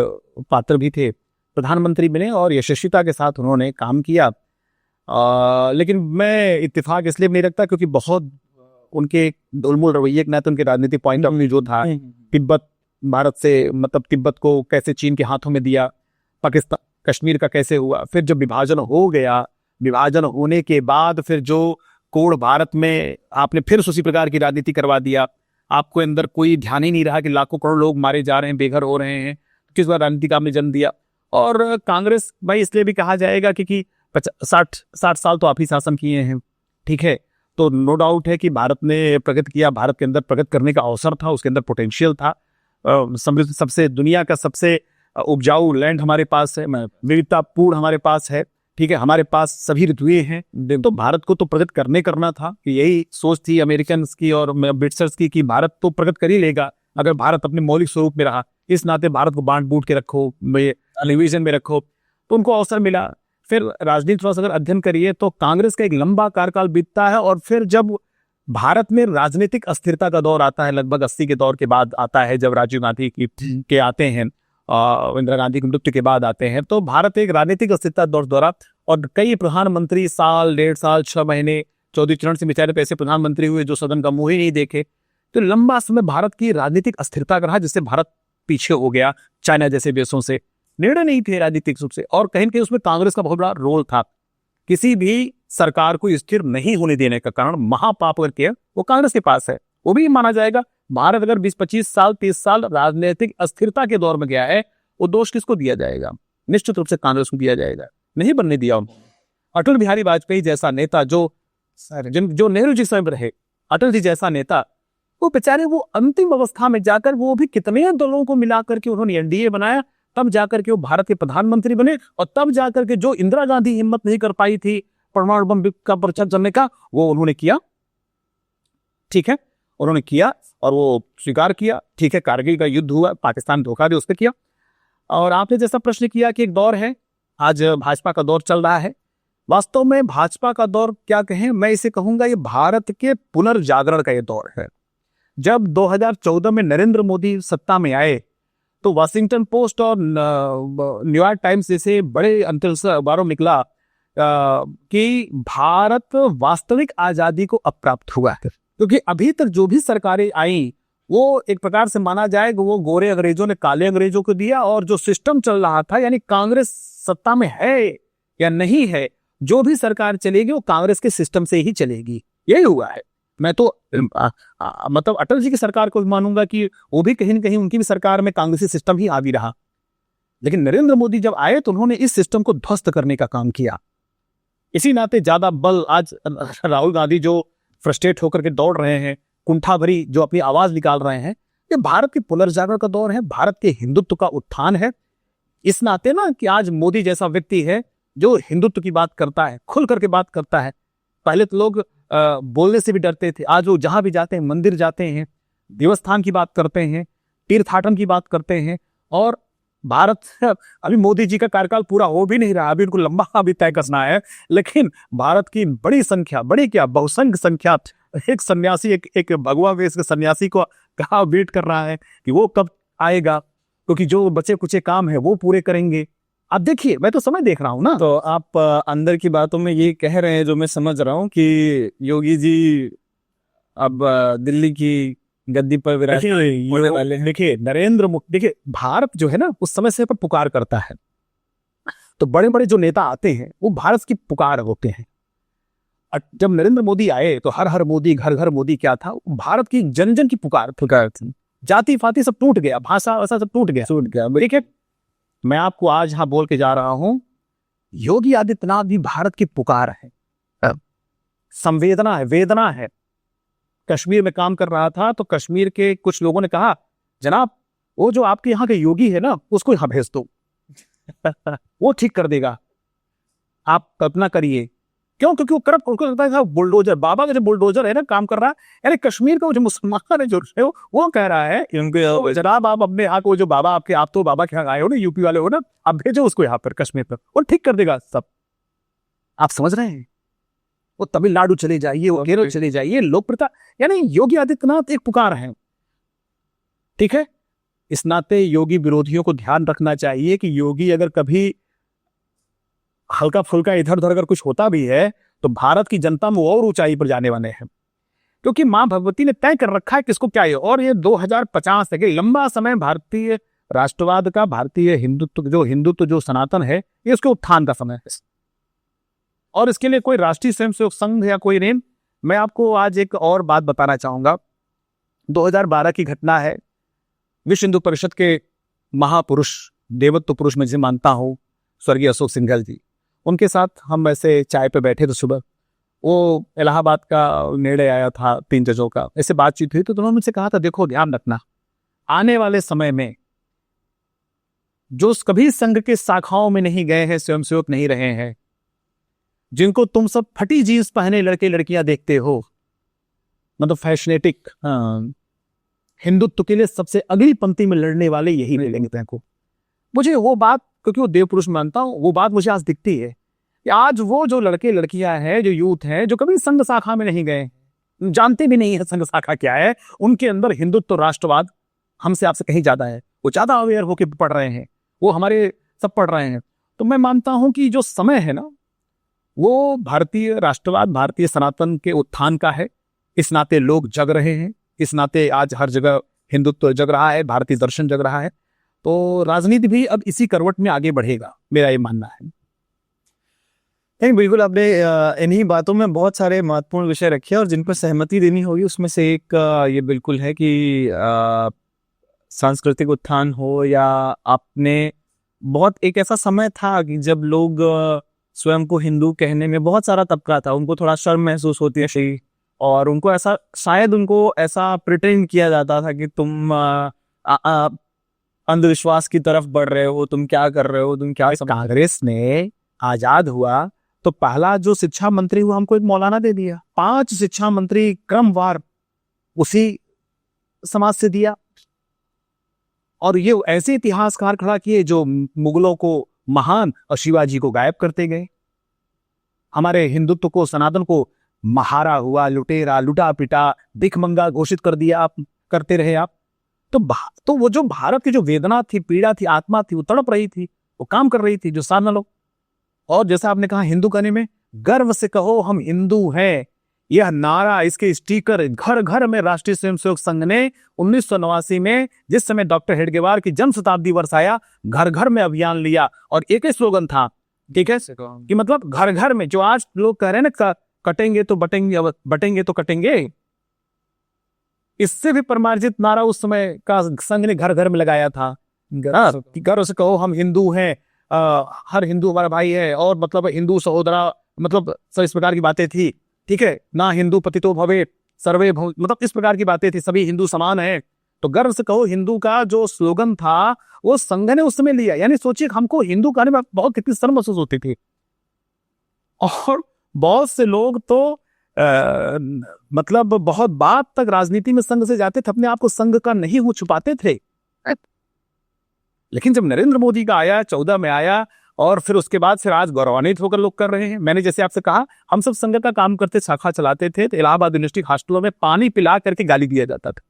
पात्र भी थे। प्रधानमंत्री बने और यशस्विता के साथ उन्होंने काम किया। लेकिन मैं इत्तेफाक इसलिए नहीं रखता क्योंकि बहुत उनके उलमुल रवैये के नाते उनके राजनीतिक पॉइंट ऑफ व्यू जो था, तिब्बत भारत से, मतलब तिब्बत को कैसे चीन के हाथों में दिया, पाकिस्तान कश्मीर का कैसे हुआ, फिर जब विभाजन हो गया, विभाजन होने के बाद फिर जो कोण भारत में आपने फिर उसी प्रकार की राजनीति करवा दिया। आपको अंदर कोई ध्यान ही नहीं रहा कि लाखों करोड़ लोग मारे जा रहे हैं, बेघर हो रहे हैं, किस बार राजनीति का आपने जन्म दिया। और कांग्रेस भाई इसलिए भी कहा जाएगा क्योंकि 60 साल तो आप ही शासन किए हैं, ठीक है। तो नो डाउट है कि भारत ने प्रगति किया, भारत के अंदर प्रगति करने का अवसर था, उसके अंदर पोटेंशियल था। समृद्ध, सबसे दुनिया का सबसे उपजाऊ लैंड हमारे पास है, विविधतापूर्ण हमारे पास है, ठीक है, हमारे पास सभी ऋतुएं हैं। तो भारत को तो प्रगति करना था, कि यही सोच थी अमेरिकन की और ब्रिटिशर्स की कि भारत तो प्रगति कर ही लेगा अगर भारत अपने मौलिक स्वरूप में रहा। इस नाते भारत को बांट बूट के रखो, टेलीविजन में रखो, तो उनको अवसर मिला। फिर राजनीति थोड़ा सा अगर अध्ययन करिए तो कांग्रेस का एक लंबा कार्यकाल बीतता है, और फिर जब भारत में राजनीतिक अस्थिरता का दौर आता है, लगभग 80 के दौर के बाद आता है, जब राजीव गांधी के आते हैं, इंदिरा गांधी की मृत्यु के बाद आते हैं, तो भारत एक राजनीतिक अस्थिरता दौर दौरा, और कई प्रधानमंत्री साल, 1.5 साल, 6 महीने, चौधरी चरण सिंह बेचारे ऐसे प्रधानमंत्री हुए जो सदन का मुंह ही नहीं देखे। तो लंबा समय भारत की राजनीतिक अस्थिरता रहा, जिससे भारत पीछे हो गया चाइना जैसे देशों से। निर्णय नहीं थे राजनीतिक रूप से, और कहीं न कहीं उसमें कांग्रेस का बहुत बड़ा रोल था। किसी भी सरकार को स्थिर नहीं होने देने का कारण महापाप करके वो कांग्रेस के पास है, वो भी माना जाएगा। भारत अगर 20-25 साल, 30 साल राजनीतिक अस्थिरता के दौर में गया है, वो दोष किसको दिया जाएगा? निश्चित रूप से कांग्रेस को दिया जाएगा। नहीं बनने दिया उन्होंने। अटल बिहारी वाजपेयी जैसा नेता, जो नेहरू जी समय रहे, अटल जी जैसा नेता, वो बेचारे वो अंतिम अवस्था में जाकर वो भी कितने दलों को मिलाकर के उन्होंने एनडीए बनाया, तब जाकर के वो भारत के प्रधानमंत्री बने। और तब जाकर के जो इंदिरा गांधी हिम्मत नहीं कर पाई थी परमाणु बम का परीक्षण करने का, वो उन्होंने किया, ठीक है, उन्होंने किया और वो स्वीकार किया, ठीक है। कारगिल का युद्ध हुआ, पाकिस्तान धोखा दे, उसने किया। और आपने जैसा प्रश्न किया कि एक दौर है, आज भाजपा का दौर चल रहा है। वास्तव में भाजपा का दौर क्या कहें, मैं इसे कहूंगा ये भारत के पुनर्जागरण का ये दौर है। जब 2014 में नरेंद्र मोदी सत्ता में आए, तो वॉशिंगटन पोस्ट और न्यूयॉर्क टाइम्स जैसे बड़े अंतरिक्ष अखबारों में निकला कि भारत वास्तविक आजादी को अप्राप्त हुआ है, क्योंकि अभी तक जो भी सरकारें आई वो एक प्रकार से माना जाए कि वो गोरे अंग्रेजों ने काले अंग्रेजों को दिया, और जो सिस्टम चल रहा था, यानी कांग्रेस सत्ता में है या नहीं है, जो भी सरकार चलेगी वो कांग्रेस के सिस्टम से ही चलेगी, यही हुआ है। मैं तो मतलब अटल जी की सरकार को भी मानूंगा कि वो भी कहीं न कहीं उनकी भी सरकार में कांग्रेसी सिस्टम ही हावी रहा। लेकिन नरेंद्र मोदी जब आए तो उन्होंने इस सिस्टम को ध्वस्त करने का काम किया। इसी नाते ज्यादा बल आज राहुल गांधी जो फ्रस्ट्रेट होकर के दौड़ रहे हैं, कुंठा भरी जो अपनी आवाज निकाल रहे हैं, ये भारत के पुनर्जागरण का दौर है, भारत के हिंदुत्व का उत्थान है। इस नाते ना कि आज मोदी जैसा व्यक्ति है जो हिंदुत्व की बात करता है, खुल करके बात करता है, पहले तो लोग बोलने से भी डरते थे, आज वो जहां भी जाते हैं, मंदिर जाते हैं, देवस्थान की बात करते हैं, तीर्थाटन की बात करते हैं। और भारत अभी मोदी जी का कार्यकाल पूरा हो भी नहीं रहा, अभी उनको लंबा अभी तय कसना है, लेकिन भारत की बड़ी संख्या, बड़ी क्या बहुसंख्य संख्या, एक सन्यासी, एक भगवा वेश के सन्यासी को कहा वेट कर रहा है कि वो कब आएगा, क्योंकि जो बचे कुचे काम है वो पूरे करेंगे। अब देखिए, मैं तो समय देख रहा हूं ना। तो आप अंदर की बातों में ये कह रहे हैं, जो मैं समझ रहा हूँ, कि योगी जी अब दिल्ली की गद्दी पर होने वाले हैं। देखिए नरेंद्र मोदी, देखिए भारत जो है ना उस समय से पर पुकार करता है, तो बड़े बड़े जो नेता आते हैं वो भारत की पुकार होते हैं। जब नरेंद्र मोदी आए तो हर हर मोदी, घर घर मोदी क्या था, भारत की जन जन की पुकार थी। जाति फाति सब टूट गया, भाषा वैसा सब टूट गया। देखिए मैं आपको आज यहाँ बोल के जा रहा हूं, योगी आदित्यनाथ भी भारत की पुकार है, संवेदना है, वेदना है। कश्मीर में काम कर रहा था तो कश्मीर के कुछ लोगों ने कहा, जनाब वो जो आपके यहाँ के योगी है ना उसको यहाँ भेज दो वो ठीक कर देगा। आप कल्पना करिए, क्यों? क्योंकि वो करप्ट, उनको लगता था बुलडोजर, बाबा का जो बुलडोजर है ना काम कर रहा है। यानी कश्मीर का जो मुसलमान है जो वो कह रहा है कि जनाब आप अपने यहाँ को जो बाबा आपके, आप तो बाबा के यहाँ आए हो ना, यूपी वाले हो ना, आप भेजो उसको यहाँ पर कश्मीर पर, वो ठीक कर देगा सब। आप समझ रहे हैं? वो तमिलनाडु चले जाइए, वो केरल चले जाइए, लोकप्रियता। यानी योगी आदित्यनाथ एक पुकार है, ठीक है। इस नाते योगी विरोधियों को ध्यान रखना चाहिए कि योगी अगर कभी हल्का फुल्का इधर उधर अगर कुछ होता भी है तो भारत की जनता में और ऊंचाई पर जाने वाले हैं, क्योंकि मां भगवती ने तय कर रखा है किसको क्या है। और ये 2050 तक लंबा समय भारतीय राष्ट्रवाद का, भारतीय हिंदुत्व जो सनातन है, ये उसके उत्थान का समय है। और इसके लिए कोई राष्ट्रीय स्वयंसेवक संघ या कोई नहीं। मैं आपको आज एक और बात बताना चाहूंगा। 2012 की घटना है। विश्व हिंदू परिषद के महापुरुष, देवत्व पुरुष मैं जिसे मानता हूं, स्वर्गीय अशोक सिंघल जी, उनके साथ हम ऐसे चाय पे बैठे थे सुबह। वो इलाहाबाद का निर्णय आया था 3 जजों का, ऐसे बातचीत हुई तो उन्होंने मुझसे कहा था, देखो ध्यान रखना, आने वाले समय में जो कभी संघ के शाखाओं में नहीं गए हैं, स्वयंसेवक नहीं रहे हैं, जिनको तुम सब फटी जीन्स पहने लड़के लड़कियां देखते हो, मतलब फैशनेटिक, हिंदुत्व के लिए सबसे अगली पंक्ति में लड़ने वाले यही मिलेंगे तुमको। मुझे वो बात, क्योंकि वो देव पुरुष मानता हूं, वो बात मुझे आज दिखती है कि आज वो जो लड़के लड़कियां हैं, जो यूथ हैं, जो कभी संघ शाखा में नहीं गए, जानते भी नहीं है संघ शाखा क्या है, उनके अंदर हिंदुत्व राष्ट्रवाद हमसे आपसे कहीं ज्यादा है। वो ज्यादा अवेयर होकर पढ़ रहे हैं, वो हमारे सब पढ़ रहे हैं। तो मैं मानता हूं कि जो समय है ना, वो भारतीय राष्ट्रवाद, भारतीय सनातन के उत्थान का है। इस नाते लोग जग रहे हैं, इस नाते आज हर जगह हिंदुत्व जग रहा है, भारतीय दर्शन जग रहा है। तो राजनीति भी अब इसी करवट में आगे बढ़ेगा, मेरा ये मानना है। नहीं, बिल्कुल आपने इन्हीं बातों में बहुत सारे महत्वपूर्ण विषय रखे और जिन पर सहमति देनी होगी, उसमें से एक ये बिल्कुल है कि सांस्कृतिक उत्थान हो, या आपने बहुत एक ऐसा समय था कि जब लोग स्वयं को हिंदू कहने में बहुत सारा तबका था, उनको थोड़ा शर्म महसूस होती है, और उनको ऐसा, शायद उनको ऐसा प्रिटेंड किया जाता था कि तुम अंधविश्वास की तरफ बढ़ रहे हो, तुम क्या कर रहे हो, तुम क्या। कांग्रेस ने आजाद हुआ तो पहला जो शिक्षा मंत्री हुआ हमको एक मौलाना दे दिया, 5 शिक्षा मंत्री क्रमवार उसी समाज से दिया। और ये ऐसे इतिहासकार खड़ा किए जो मुगलों को महान और शिवाजी को गायब करते गए। हमारे हिंदुत्व को, सनातन को महारा हुआ, लुटेरा, लुटा पिटा, भिखमंगा घोषित कर दिया, आप करते रहे आप। तो वो जो भारत की जो वेदना थी, पीड़ा थी, आत्मा थी, वो तड़प रही थी, वो काम कर रही थी, जो साधना लोग। और जैसा आपने कहा, हिंदू कहने में गर्व से कहो हम हिंदू हैं, यह नारा, इसके स्टिकर घर घर में राष्ट्रीय स्वयंसेवक संघ ने 1989 में, जिस समय डॉक्टर हेडगेवार की जन्म शताब्दी वर्ष आया, घर घर में अभियान लिया। और एक ही स्लोगन था, ठीक है, कि मतलब घर घर में, जो आज लोग कह रहे हैं ना, कटेंगे तो बटेंगे, बटेंगे तो कटेंगे, इससे भी परमार्जित नारा उस समय का संघ ने घर घर में लगाया था। गर्व से कहो हम हिंदू हैं, हर हिंदू हमारा भाई है, और मतलब हिंदू सहोदरा, मतलब सब इस प्रकार की बातें थी, ठीक है ना, हिंदू पतितो भवे सर्वे भव, मतलब इस प्रकार की बातें थी, सभी हिंदू समान हैं। तो गर्व से कहो हिंदू का जो स्लोगन था, वो संघ ने उस समय लिया। यानी सोचिए, हमको हिंदू कहने में बहुत कितनी शर्म महसूस होती थी, और बहुत से लोग तो मतलब बहुत बाद तक राजनीति में संघ से जाते थे, अपने आप को संघ का नहीं हो छुपाते थे। लेकिन जब नरेंद्र मोदी का आया, 14 में आया, और फिर उसके बाद फिर आज गौरवान्वित होकर लोग कर रहे हैं। मैंने जैसे आपसे कहा, हम सब संघ का काम करते, शाखा चलाते थे, तो इलाहाबाद यूनिवर्सिटी हॉस्टलों में पानी पिला करके गाली दिया जाता था।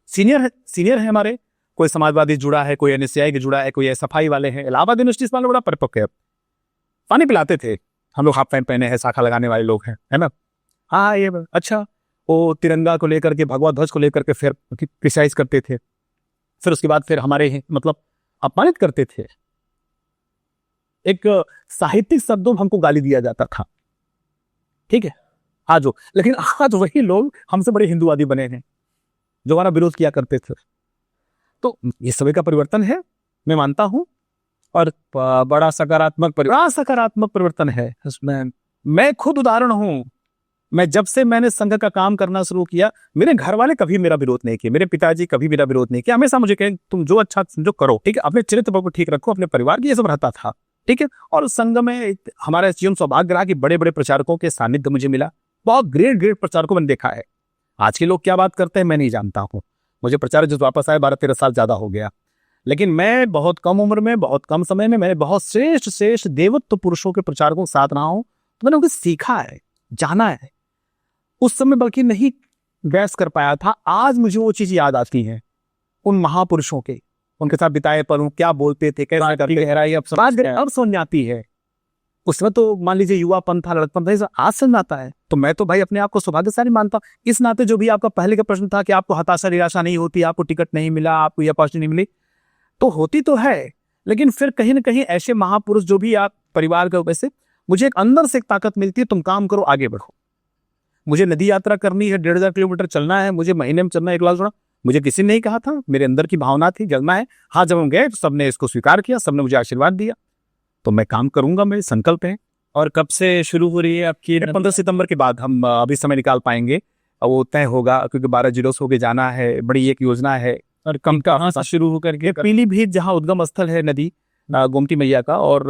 सीनियर है हमारे, कोई समाजवादी जुड़ा है, कोई एनएसयूआई के जुड़ा है, कोई सफाई वाले हैं। इलाहाबाद यूनिवर्सिटी इस मामले में बड़ा परिपक्व है, पानी पिलाते थे। हम लोग हाफ पैंट पहने हैं, शाखा लगाने वाले लोग हैं, है ना। हाँ, ये अच्छा, वो तिरंगा को लेकर के, भगवा ध्वज को लेकर के फिर क्रिटिसाइज करते थे, फिर उसके बाद फिर हमारे मतलब अपमानित करते थे। एक साहित्यिक शब्दों में हमको गाली दिया जाता था, ठीक है। आज लेकिन आज वही लोग हमसे बड़े हिंदूवादी बने हैं, जो हमारा विरोध किया करते थे। तो ये समय का परिवर्तन है, मैं मानता हूं, और बड़ा सकारात्मक परिवर्तन है इसमें। मैं खुद उदाहरण हूं। मैं जब से मैंने संघ का काम करना शुरू किया, मेरे घर वाले कभी मेरा विरोध नहीं किया, मेरे पिताजी कभी मेरा विरोध नहीं किया। हमेशा मुझे कहे तुम जो अच्छा समझो करो, ठीक है, अपने चरित्र को ठीक रखो, अपने परिवार की, ये सब रहता था, ठीक है। और संघ में हमारा जीवन सौभाग्य रहा कि बड़े बड़े प्रचारकों के सानिध्य मुझे मिला। बहुत ग्रेट प्रचारकों मैंने देखा है। आज के लोग क्या बात करते हैं मैं नहीं जानता हूँ, मुझे प्रचारक जो वापस आए 12-13 साल ज्यादा हो गया, लेकिन मैं बहुत कम उम्र में, बहुत कम समय में मैंने बहुत श्रेष्ठ देवत्व पुरुषों के प्रचारकों के साथ रहा हूं। तो मैंने उनको सीखा है, जाना है। उस समय बल्कि नहीं बहस कर पाया था, आज मुझे वो चीज याद आती है, उन महापुरुषों के, उनके साथ बिताए पल, क्या बोलते थे, कैसे करते, गहराई अब समझ आती है। उस समय तो मान लीजिए युवापन था, लड़कपन था, आज समझ आता है। तो मैं तो भाई अपने आप को सौभाग्यशाली मानता हूँ। इस नाते जो भी आपका पहले का प्रश्न था कि आपको हताशा निराशा नहीं होती, आपको टिकट नहीं मिला, आपको यह अपॉर्चुनिटी नहीं मिली, तो होती तो है, लेकिन फिर कहीं ना कहीं ऐसे महापुरुष जो भी आप परिवार के वैसे, मुझे एक अंदर से एक ताकत मिलती है, तुम काम करो, आगे बढ़ो। मुझे नदी यात्रा करनी है, 1500 किलोमीटर चलना है, मुझे महीने में चलना है 1 लाख थोड़ा, मुझे किसी ने नहीं कहा था, मेरे अंदर की भावना थी, जलना है। हाँ, जब हम गए तो सबने इसको स्वीकार किया, सबने मुझे आशीर्वाद दिया, तो मैं काम करूंगा, मेरे संकल्प है। और कब से शुरू हो रही है आपकी? 15 सितंबर के बाद हम अभी समय निकाल पाएंगे, वो तय होगा, क्योंकि 12 जिलों से होके जाना है, बड़ी एक योजना है। और कहाँ से शुरू होकर के? पीलीभीत जहाँ उद्गम स्थल है नदी गोमती मैया का, और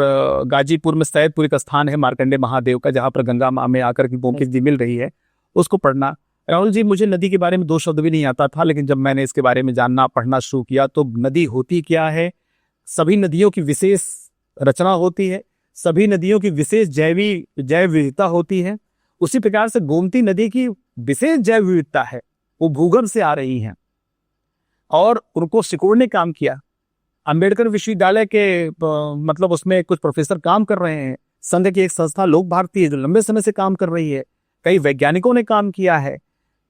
गाजीपुर में सैदपुर का स्थान है मार्कंडे महादेव का, जहाँ पर गंगा माँ में आकर के गोमती जी मिल रही है, उसको पढ़ना। राहुल जी, मुझे नदी के बारे में 2 शब्द भी नहीं आता था, लेकिन जब मैंने इसके बारे में जानना पढ़ना शुरू किया, तो नदी होती क्या है, सभी नदियों की विशेष रचना होती है, सभी नदियों की विशेष जैव विविधता होती है। उसी प्रकार से गोमती नदी की विशेष जैव विविधता है, वो भूगर्भ से आ रही है, और उनको सिकोड़ने काम किया। अंबेडकर विश्वविद्यालय के मतलब उसमें कुछ प्रोफेसर काम कर रहे हैं, संघ की एक संस्था लोक भारती है जो लंबे समय से काम कर रही है, कई वैज्ञानिकों ने काम किया है।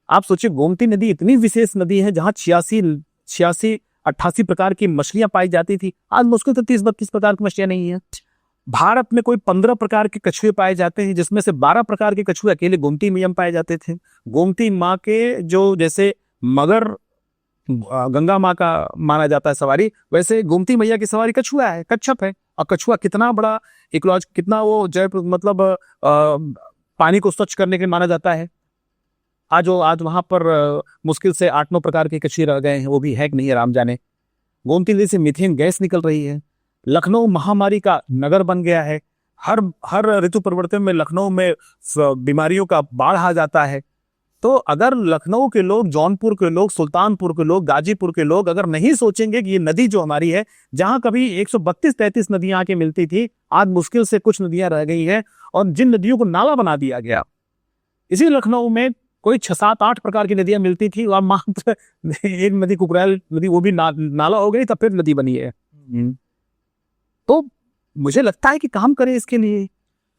आप सोचिए, गोमती नदी इतनी विशेष नदी है जहां 88 प्रकार की मछलियां पाई जाती थी, आज मुश्किल से 30-32 प्रकार की मछलियां नहीं है। भारत में कोई 15 प्रकार के कछुए पाए जाते हैं, जिसमें से 12 प्रकार के कछुए अकेले गोमती मैया में पाए जाते थे। गोमती माँ के जो जैसे मगर गंगा माँ का माना जाता है सवारी, वैसे गोमती मैया की सवारी कछुआ है, कच्छप है। और कछुआ कितना बड़ा इकोलॉजी, कितना वो जैव मतलब पानी को स्वच्छ करने के माना जाता है। आज वहां पर मुश्किल से 8-9 प्रकार के कछुए रह गए हैं, वो भी है कि नहीं है राम जाने। गोमती नदी से मीथेन गैस निकल रही है। लखनऊ महामारी का नगर बन गया है, हर ऋतु परिवर्तन में लखनऊ में बीमारियों का बाढ़ आ जाता है। तो अगर लखनऊ के लोग, जौनपुर के लोग, सुल्तानपुर के लोग, गाजीपुर के लोग अगर नहीं सोचेंगे कि ये नदी जो हमारी है, जहां कभी 132-33 नदियां आके मिलती थी, आज मुश्किल से कुछ नदियां रह गई हैं, और जिन नदियों को नाला बना दिया गया। इसी लखनऊ में कोई 6-7-8 प्रकार की नदियां मिलती थी, और मात्र एक नदी, कुकराल नदी, वो भी नाला हो गई, तब फिर नदी बनी है। तो मुझे लगता है कि काम करें इसके लिए,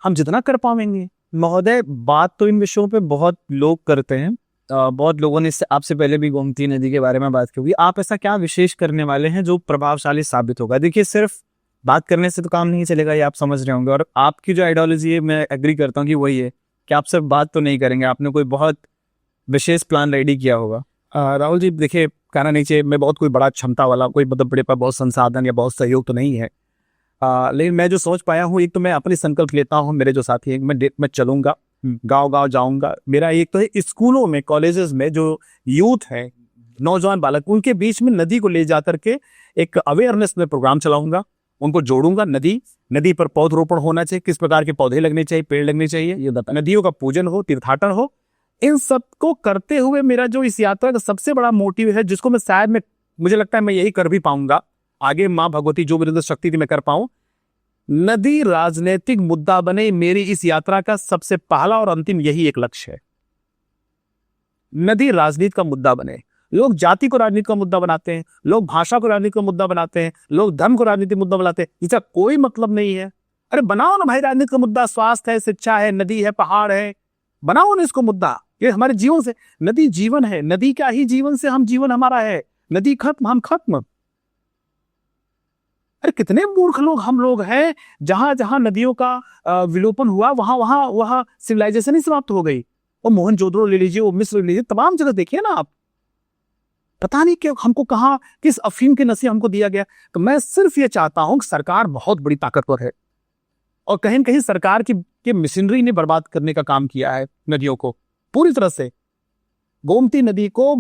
हम जितना कर पाएंगे। महोदय, बात तो इन विषयों पे बहुत लोग करते हैं, बहुत लोगों ने इससे आपसे पहले भी गोमती नदी के बारे में बात की होगी। आप ऐसा क्या विशेष करने वाले हैं जो प्रभावशाली साबित होगा? देखिए, सिर्फ बात करने से तो काम नहीं चलेगा, ये आप समझ रहे होंगे, और आपकी जो आइडियोलॉजी है, मैं एग्री करता हूँ कि वही है कि आप सिर्फ बात तो नहीं करेंगे, आपने कोई बहुत विशेष प्लान रेडी किया होगा। राहुल जी, देखिए, कहना नहीं चाहिए मैं बहुत कोई बड़ा क्षमता वाला, कोई मतलब बड़े पर बहुत संसाधन या बहुत सहयोग तो नहीं है, लेकिन मैं जो सोच पाया हूँ, एक तो मैं अपनी संकल्प लेता हूँ, मेरे जो साथी हैं, मैं चलूंगा, गांव-गांव जाऊंगा। मेरा एक तो है, स्कूलों में, कॉलेजेस में जो यूथ है, नौजवान बालक, उनके बीच में नदी को ले जाकर के एक अवेयरनेस में प्रोग्राम चलाऊंगा, उनको जोड़ूंगा। नदी पर पौधरोपण होना चाहिए, किस प्रकार के पौधे लगने चाहिए, पेड़ लगने चाहिए, ये बता। नदियों का पूजन हो, तीर्थाटन हो। इन सब को करते हुए मेरा जो इस यात्रा का सबसे बड़ा मोटिव है, जिसको मैं शायद मुझे लगता है मैं यही कर भी पाऊंगा आगे, माँ भगवती जो मेरे अंदर शक्ति थी मैं कर पाऊं। नदी राजनीतिक मुद्दा बने, मेरी इस यात्रा का सबसे पहला और अंतिम यही एक लक्ष्य है। नदी राजनीति का मुद्दा बने। लोग जाति को राजनीति का मुद्दा बनाते हैं, लोग भाषा को राजनीति का मुद्दा बनाते हैं, लोग धर्म को राजनीतिक मुद्दा बनाते हैं। इसका कोई मतलब नहीं है। अरे बनाओ ना भाई राजनीति का मुद्दा, स्वास्थ्य है, शिक्षा है, नदी है, पहाड़ है, बनाओ ना इसको मुद्दा। ये हमारे जीवन से, नदी जीवन है, नदी का ही जीवन से हम जीवन हमारा है। नदी खत्म, हम खत्म। अरे कितने मूर्ख लोग हम लोग हैं, जहां जहां नदियों का विलोपन हुआ वहां सिविलाइजेशन ही समाप्त हो गई। वो मोहनजोदड़ो ले लीजिए, वो मिस्र ले लीजिए, तमाम जगह देखिए ना आप। पता नहीं क्यों हमको कहाँ किस अफीम के नशे हमको दिया गया। तो मैं सिर्फ ये चाहता हूं कि सरकार बहुत बड़ी ताकतवर है और कहीं न कहीं सरकार की मशीनरी ने बर्बाद करने का काम किया है नदियों को पूरी तरह से। गोमती नदी को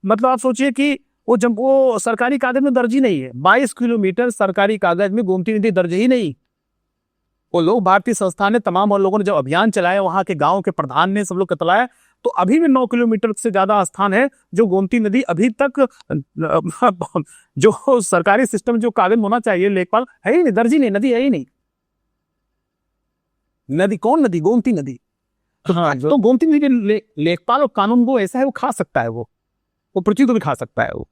मतलब आप सोचिए कि वो सरकारी कागज में दर्ज ही नहीं है। 22 किलोमीटर सरकारी कागज में गोमती नदी दर्ज ही नहीं। वो लोग भारतीय संस्थान ने, तमाम और लोगों ने जब अभियान चलाया, वहां के गांव के प्रधान ने सब लोग कतलाया, तो अभी भी 9 किलोमीटर से ज्यादा स्थान है जो गोमती नदी अभी तक जो सरकारी सिस्टम जो कागज होना चाहिए लेखपाल है ही नहीं, दर्ज ही नहीं, नदी है ही नहीं। नदी कौन नदी? गोमती नदी। तो गोमती नदी के लेखपाल और कानून वो ऐसा है, वो खा सकता है, वो पृथ्वी को भी खा सकता है वो।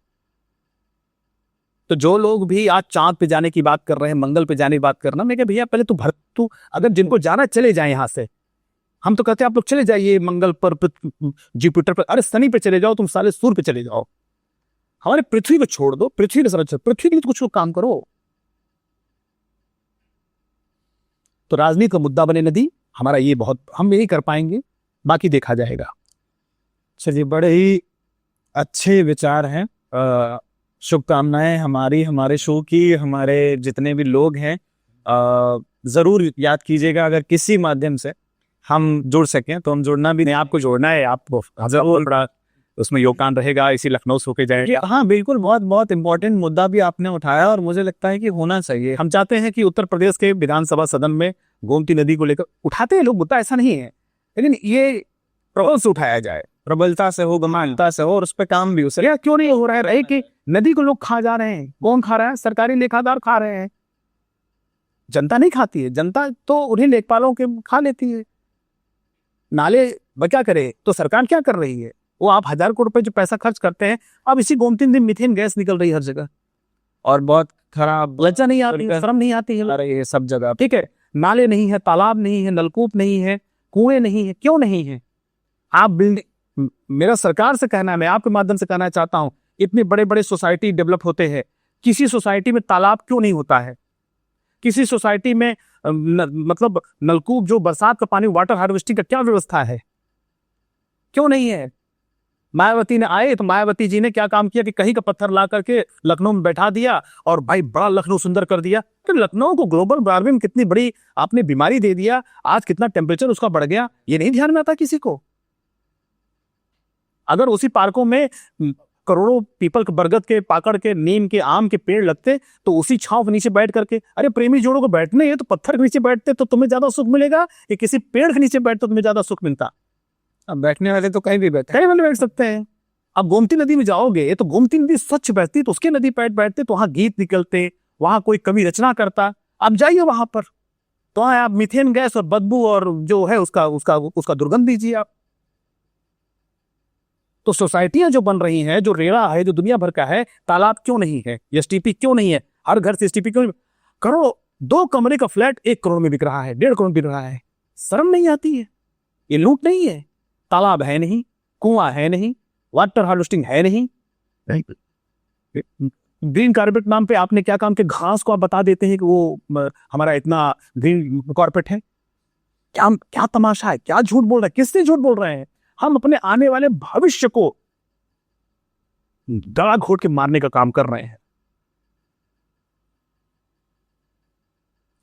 तो जो लोग भी आज चांद पे जाने की बात कर रहे हैं, मंगल पे जाने की बात करना, मैं कहा भैया पहले तू अगर जिनको जाना चले जाए यहां से। हम तो कहते हैं आप लोग चले जाइए मंगल पर, जुपिटर पर, अरे शनि पे चले जाओ, तुम साले सूर्य पे चले जाओ, हमारे पृथ्वी को छोड़ दो। पृथ्वी के संरक्षण, पृथ्वी के लिए तो कुछ काम करो। तो राजनीति का मुद्दा बने नदी, हमारा ये बहुत, हम यही कर पाएंगे, बाकी देखा जाएगा। चलिए, बड़े ही अच्छे विचार हैं। शुभकामनाएं हमारे शो की, हमारे जितने भी लोग हैं। जरूर याद कीजिएगा, अगर किसी माध्यम से हम जुड़ सकें तो हम जुड़ना भी नहीं, आपको जोड़ना है, आपको जरूर बड़ा उसमें योगदान रहेगा। इसी लखनऊ से होके जाएगा। हाँ बिल्कुल, बहुत बहुत इंपॉर्टेंट मुद्दा भी आपने उठाया और मुझे लगता है कि होना चाहिए। हम चाहते हैं कि उत्तर प्रदेश के विधानसभा सदन में गोमती नदी को लेकर उठाते हैं लोग, मुद्दा ऐसा नहीं है, लेकिन ये प्रबल से उठाया जाए, प्रबलता से हो, गंभीरता से हो, और उस पर काम भी हो सके। क्या क्यों नहीं हो रहा है कि नदी को लोग खा जा रहे हैं। कौन खा रहा है? सरकारी लेखादार खा रहे हैं, जनता नहीं खाती है। जनता तो उन्हीं लेखपालों के खा लेती है। नाले क्या करे तो सरकार क्या कर रही है? वो आप 1000 करोड़ रुपए जो पैसा खर्च करते हैं, अब इसी गोमती नदी मीथेन गैस निकल रही है हर जगह, और बहुत खराब, लज्जा नहीं आती है, शर्म नहीं आती है सब जगह। ठीक है, नाले नहीं है, तालाब नहीं है, नलकूप नहीं है, कुएं नहीं है। क्यों नहीं है? आप बिल्डिंग, मेरा सरकार से कहना है, मैं आपके माध्यम से कहना चाहता हूं, इतने बड़े बड़े सोसाइटी डेवलप होते हैं, किसी सोसाइटी में तालाब क्यों नहीं होता है? किसी सोसाइटी में मतलब नलकूप, जो बरसात का पानी, वाटर हार्वेस्टिंग का क्या व्यवस्था है? क्यों नहीं है? मायावती ने आए तो मायावती जी ने क्या काम किया कि कहीं का पत्थर ला करके लखनऊ में बैठा दिया और भाई बड़ा लखनऊ सुंदर कर दिया। तो लखनऊ को ग्लोबल वार्मिंग कितनी बड़ी आपने बीमारी दे दिया, आज कितना टेम्परेचर उसका बढ़ गया, ये नहीं ध्यान में आता किसी को। अगर उसी पार्कों में करोड़ों पीपल के, बरगद के, पाकड़ के, नीम के, आम के पेड़ लगते, तो उसी छांव के नीचे बैठ करके, अरे प्रेमी जोड़ों को बैठने हैं तो पत्थर के नीचे बैठते तो तुम्हें ज्यादा सुख मिलेगा कि किसी पेड़ के नीचे बैठते तो तुम्हें ज्यादा सुख मिलता? अब बैठने वाले तो कहीं भी बैठ सकते हैं। अब गोमती नदी में जाओगे तो गोमती नदी स्वच्छ बहती, तो उसके नदी पैट बैठते तो वहां गीत निकलते, वहां कोई कवि रचना करता। आप जाइए वहां पर, तो वहां आप मीथेन गैस और बदबू और जो है उसका दुर्गंध दीजिए आप। तो सोसाइटियां जो बन रही हैं, जो रेड़ा है, जो दुनिया भर का है, तालाब क्यों नहीं है? एसटीपी क्यों नहीं है? हर घर से एसटीपी क्यों नहीं? करोड़ 2 कमरे का फ्लैट 1 करोड़ में बिक रहा है, 1.5 करोड़ में बिक रहा है। शर्म नहीं आती है? ये लूट नहीं है? तालाब है नहीं, कुआं है नहीं, वाटर हार्वेस्टिंग है नहीं, ग्रीन कारपेट नाम पे आपने क्या काम किया? घास को आप बता देते हैं कि वो हमारा इतना ग्रीन कारपेट है। क्या तमाशा है? क्या झूठ बोल रहे हैं? किससे झूठ बोल रहे हैं? हम अपने आने वाले भविष्य को गला घोट के मारने का काम कर रहे हैं।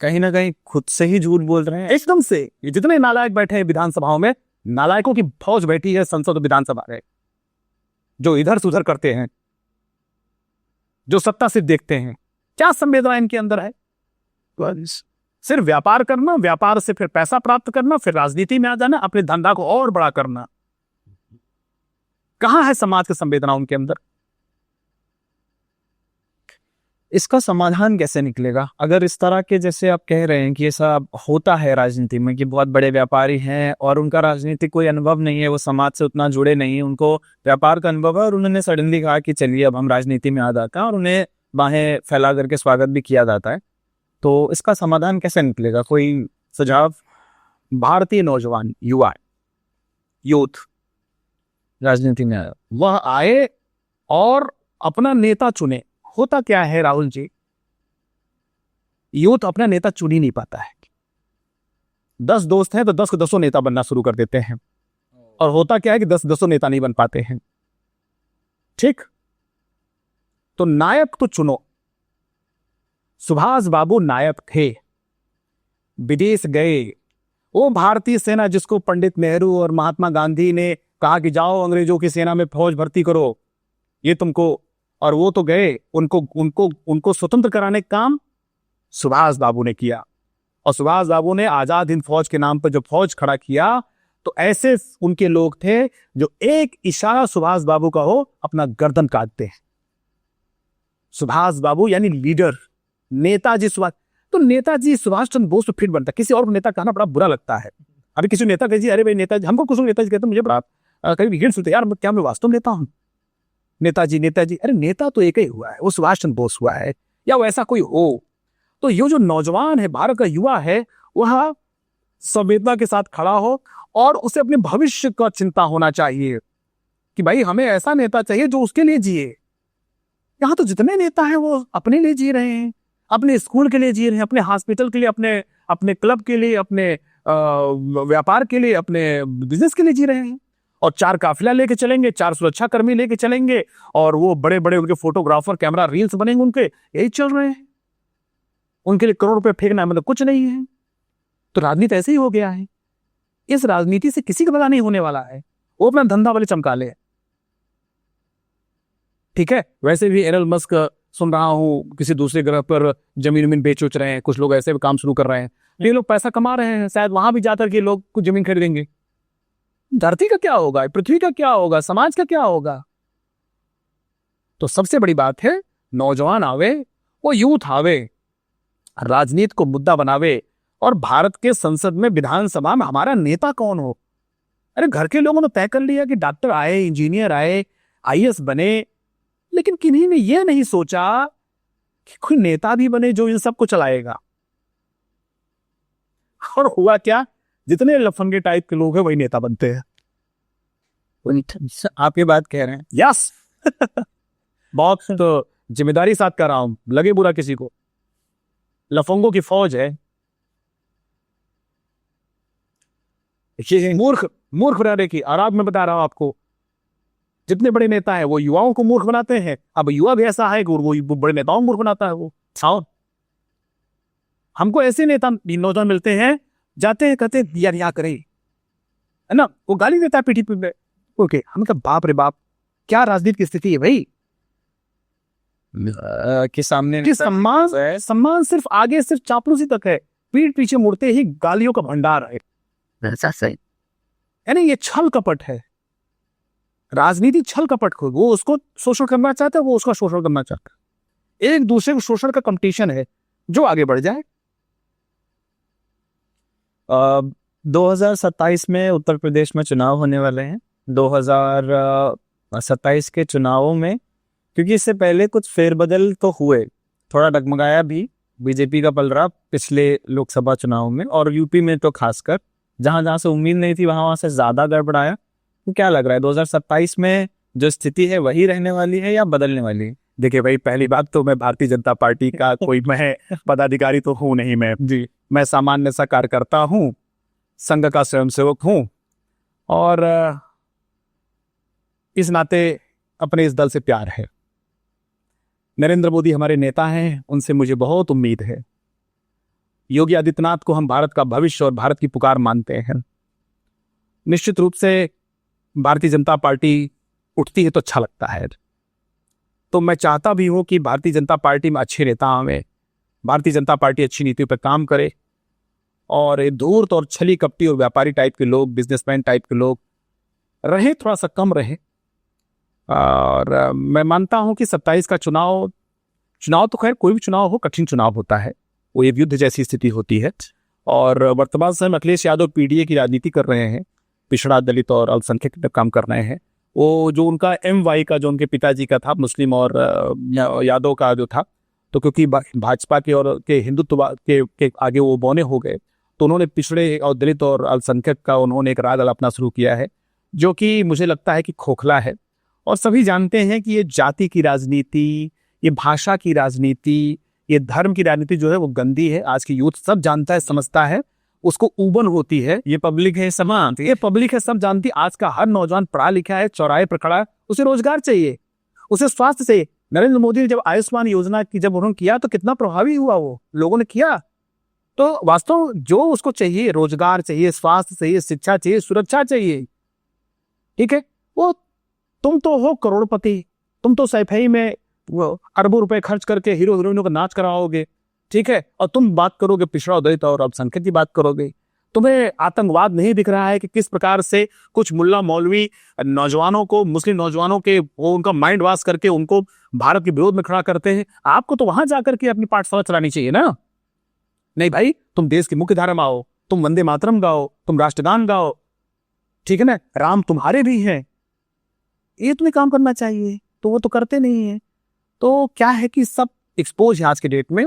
कहीं ना कहीं खुद से ही झूठ बोल रहे हैं एकदम से। ये जितने नालायक बैठे हैं विधानसभाओं में, नालायकों की फौज बैठी है संसद और विधानसभा में, जो इधर से उधर करते हैं, जो सत्ता सिर्फ देखते हैं, क्या संवेदना इनके अंदर है? सिर्फ व्यापार करना, व्यापार से फिर पैसा प्राप्त करना, फिर राजनीति में आ जाना, अपने धंधा को और बड़ा करना। कहां है समाज की संवेदना उनके अंदर? इसका समाधान कैसे निकलेगा? अगर इस तरह के, जैसे आप कह रहे हैं कि ऐसा होता है राजनीति में, कि बहुत बड़े व्यापारी हैं और उनका राजनीतिक कोई अनुभव नहीं है, वो समाज से उतना जुड़े नहीं, उनको व्यापार का अनुभव है, और उन्होंने सडनली कहा कि चलिए अब हम राजनीति में आ जाते हैं, और उन्हें बाहें फैला करके स्वागत भी किया जाता है, तो इसका समाधान कैसे निकलेगा? कोई सुझाव? भारतीय नौजवान, युवा, यूथ राजनीति में आया, वह आए और अपना नेता चुने। होता क्या है राहुल जी, यूथ अपना नेता चुन ही नहीं पाता है। 10 दोस्त हैं तो 10 को 10 नेता बनना शुरू कर देते हैं, और होता क्या है कि 10 नेता नहीं बन पाते हैं। ठीक, तो नायक तो चुनो। सुभाष बाबू नायक थे, विदेश गए। वो भारतीय सेना जिसको पंडित नेहरू और महात्मा गांधी ने कहा कि जाओ अंग्रेजों की सेना में फौज भर्ती करो, ये तुमको, और वो तो गए, उनको स्वतंत्र कराने का काम सुभाष बाबू ने किया। और सुभाष बाबू ने आजाद हिंद फौज के नाम पर जो फौज खड़ा किया, तो ऐसे उनके लोग थे जो एक इशारा सुभाष बाबू का हो अपना गर्दन काटते हैं। सुभाष बाबू यानी लीडर, नेताजी सुभाष। तो नेताजी सुभाष चंद्र बोस तो फिट बनता, किसी और को नेता कहना बड़ा बुरा लगता है। अभी किसी नेता कहिए अरे भाई नेताजी, हमको कुछ नेताजी कहते, मुझे बड़ा कभी घृणा सुनते, यार क्या मैं वास्तव में नेता हूं? नेताजी नेताजी, अरे नेता तो एक ही हुआ है, वो सुभाष चंद्र बोस हुआ है, या वो ऐसा कोई हो। तो ये जो नौजवान है, भारत का युवा है, वह संवेदना के साथ खड़ा हो और उसे अपने भविष्य का चिंता होना चाहिए कि भाई हमें ऐसा नेता चाहिए जो उसके लिए जिए। यहाँ तो जितने नेता हैं वो अपने लिए जी रहे हैं, अपने स्कूल के लिए जी रहे हैं, अपने हॉस्पिटल के लिए, अपने क्लब के लिए, अपने व्यापार के लिए, अपने बिजनेस के लिए जी रहे हैं। और 4 काफिला लेके चलेंगे, 4 सुरक्षा कर्मी लेके चलेंगे, और वो बड़े बड़े उनके फोटोग्राफर, कैमरा रील्स बनेंगे उनके, यही चल रहे हैं। उनके लिए करोड़ रुपए फेंकना मतलब कुछ नहीं है। तो राजनीति ऐसे ही हो गया है। इस राजनीति से किसी का भला नहीं होने वाला है, वो अपना धंधा वाले चमका ले। ठीक है, वैसे भी एलन मस्क सुन रहा हूं किसी दूसरे ग्रह पर जमीन बेच उच रहे हैं, कुछ लोग ऐसे भी काम शुरू कर रहे हैं। ये लोग पैसा कमा रहे हैं, शायद वहां भी जाकर के लोग कुछ जमीन खरीदेंगे। धरती का क्या होगा, पृथ्वी का क्या होगा, समाज का क्या होगा? तो सबसे बड़ी बात है, नौजवान आवे, वो यूथ आवे, राजनीति को मुद्दा बनावे, और भारत के संसद में, विधानसभा में हमारा नेता कौन हो। अरे घर के लोगों ने तय कर लिया कि डॉक्टर आए, इंजीनियर आए, IAS बने, लेकिन किन्हीं ने यह नहीं सोचा कि कोई नेता भी बने जो इन सबको चलाएगा। और हुआ क्या, जितने लफंगे टाइप के लोग हैं वही नेता बनते हैं। आप ये बात कह रहे हैं? यस बहुत तो जिम्मेदारी साथ कर रहा हूं, लगे बुरा किसी को। लफंगों की फौज है। मूर्ख बनाने की, और अब मैं बता रहा हूं आपको, जितने बड़े नेता हैं वो युवाओं को मूर्ख बनाते हैं। अब युवा भी ऐसा है कि वो बड़े नेताओं को मूर्ख बनाता है। वो हमको ऐसे नेता नौजवान मिलते हैं, जाते हैं कहते हैं यार यहाँ करे, है ना, वो गाली देता है पीठी पे। ओके, हम कहा बाप रे बाप, क्या राजनीति की स्थिति है भाई कि सामने कि सम्मान सिर्फ आगे सिर्फ चापलूसी तक है, पीठ पीछे मुड़ते ही गालियों का भंडार है। ऐसा सही, यानी ये छल कपट है। राजनीति छल कपट को, वो उसको शोषण करना चाहता है, वो उसका शोषण करना चाहता है। एक दूसरे को शोषण का कंपटीशन है, जो आगे बढ़ जाए। 2027 में उत्तर प्रदेश में चुनाव होने वाले हैं। 2027 के चुनावों में, क्योंकि इससे पहले कुछ फेरबदल तो हुए, थोड़ा डगमगाया भी बीजेपी का पलड़ा पिछले लोकसभा चुनाव में, और यूपी में तो खासकर जहां जहां से उम्मीद नहीं थी वहां से ज्यादा गड़बड़ाया। तो क्या लग रहा है 2027 में जो स्थिति है वही रहने वाली है या बदलने वाली है? देखिए भाई, पहली बात तो मैं भारतीय जनता पार्टी का कोई मैं पदाधिकारी तो हूं नहीं, मैं सामान्य सा कार्यकर्ता हूं, संघ का स्वयंसेवक हूं, और इस नाते अपने इस दल से प्यार है। नरेंद्र मोदी हमारे नेता हैं, उनसे मुझे बहुत उम्मीद है। योगी आदित्यनाथ को हम भारत का भविष्य और भारत की पुकार मानते हैं। निश्चित रूप से भारतीय जनता पार्टी उठती है तो अच्छा लगता है। तो मैं चाहता भी हूँ कि भारतीय जनता पार्टी में अच्छे नेता आवे, भारतीय जनता पार्टी अच्छी नीतियों पर काम करे, और ये धूर्त और छली कपटी और व्यापारी टाइप के लोग, बिजनेसमैन टाइप के लोग रहे, थोड़ा सा कम रहे। और मैं मानता हूं कि 27 का चुनाव तो खैर कोई भी चुनाव हो, कठिन चुनाव होता है, वो एक युद्ध जैसी स्थिति होती है। और वर्तमान समय में अखिलेश यादव पीडीए की राजनीति कर रहे हैं, पिछड़ा, दलित और अल्पसंख्यक पे काम कर रहे हैं। वो जो उनका MY का, जो उनके पिताजी का था, मुस्लिम और यादव का जो था, तो क्योंकि भाजपा के और के हिंदुत्व के आगे वो बौने हो गए, तो उन्होंने पिछड़े और दलित और अल्पसंख्यक का उन्होंने एक राज अपना शुरू किया है, जो कि मुझे लगता है कि खोखला है। और सभी जानते हैं कि ये जाति की राजनीति, ये भाषा की राजनीति, ये धर्म की राजनीति जो है वो गंदी है। आज की यूथ सब जानता है, समझता है, उसको उबन होती है। ये पब्लिक है, समाज, ये पब्लिक है, सब जानती। आज का हर नौजवान पढ़ा लिखा है, चौराहे पर खड़ा है, उसे रोजगार चाहिए, उसे स्वास्थ्य चाहिए। नरेंद्र मोदी ने जब आयुष्मान योजना की जब उन्होंने किया तो कितना प्रभावी हुआ, वो लोगों ने किया। तो वास्तव जो उसको चाहिए, रोजगार चाहिए, स्वास्थ्य चाहिए, शिक्षा चाहिए, सुरक्षा चाहिए, ठीक है। वो तुम तो हो करोड़पति, तुम तो सैफई में अरबों रुपए खर्च करके हीरो हीरोइनों का नाच कराओगे, ठीक है, और तुम बात करोगे पिछड़ा, दलित और अल्पसंख्यक की बात करोगे। तुम्हें आतंकवाद नहीं दिख रहा है कि किस प्रकार से कुछ मुल्ला मौलवी नौजवानों को, मुस्लिम नौजवानों के, वो उनका माइंड वॉश करके उनको भारत के विरोध में खड़ा करते हैं। आपको तो वहां जाकर के अपनी पाठशाला चलानी चाहिए ना। नहीं भाई, तुम देश की मुख्य धारा में आओ, तुम वंदे मातरम गाओ, तुम राष्ट्रगान गाओ, ठीक है ना, राम तुम्हारे भी हैं, ये तुम्हें काम करना चाहिए। तो वो तो करते नहीं है। तो क्या है कि सब एक्सपोज है आज के डेट में।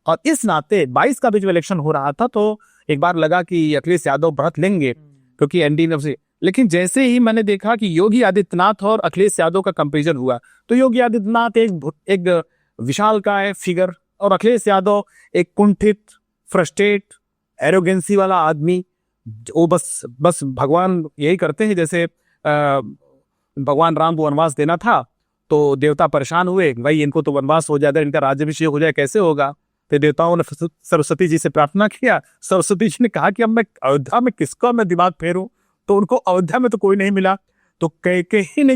और इस नाते 22 का भी जो इलेक्शन हो रहा था, तो एक बार लगा कि अखिलेश यादव बढ़त लेंगे, क्योंकि एनडीए से। लेकिन जैसे ही मैंने देखा कि योगी आदित्यनाथ और अखिलेश यादव का कंपैरिजन हुआ, तो योगी आदित्यनाथ एक विशालकाय फिगर, और अखिलेश यादव एक कुंठित, फ्रस्ट्रेट, एरोगेंसी वाला आदमी। वो बस भगवान यही करते हैं, जैसे भगवान राम को वनवास देना था, तो देवता परेशान हुए, भाई इनको तो वनवास हो जाए, इनका राज्याभिषेक हो जाए, कैसे होगा। तो देवताओं ने सरस्वती जी से प्रार्थना किया। सरस्वती जी ने कहा कि अब मैं अयोध्या में किसका मैं दिमाग फेरूं, तो उनको अयोध्या में तो कोई नहीं मिला। तो कैकेयी ने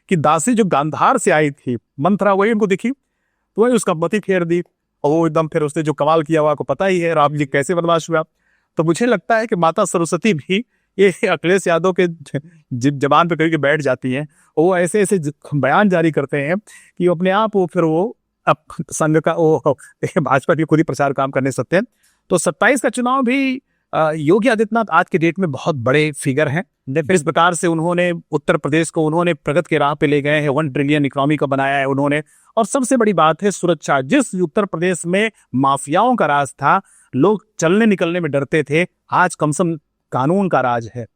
कि दासी जो गांधार से आई थी, मंथरा, वही उनको दिखी, तो वही उसका मति फेर दी। और वो एकदम फिर उसने जो कमाल किया हुआ आपको पता ही है, राम जी कैसे वनवास हुआ। तो मुझे लगता है कि माता सरस्वती भी ये अखिलेश यादव के जबान पे करके बैठ जाती हैं। वो ऐसे ऐसे बयान जारी करते हैं कि अपने आप वो फिर वो अब संघ का वो भाजपा की पूरी प्रचार काम करने सकते हैं। तो 27 का चुनाव भी योगी आदित्यनाथ आज के डेट में बहुत बड़े फिगर हैं। इस प्रकार से उन्होंने उत्तर प्रदेश को उन्होंने प्रगति के राह पे ले गए हैं, 1 ट्रिलियन इकोनॉमी को बनाया है उन्होंने। और सबसे बड़ी बात है सुरक्षा। जिस उत्तर प्रदेश में माफियाओं का राज था, लोग चलने निकलने में डरते थे, आज कम से कम कानून का राज है।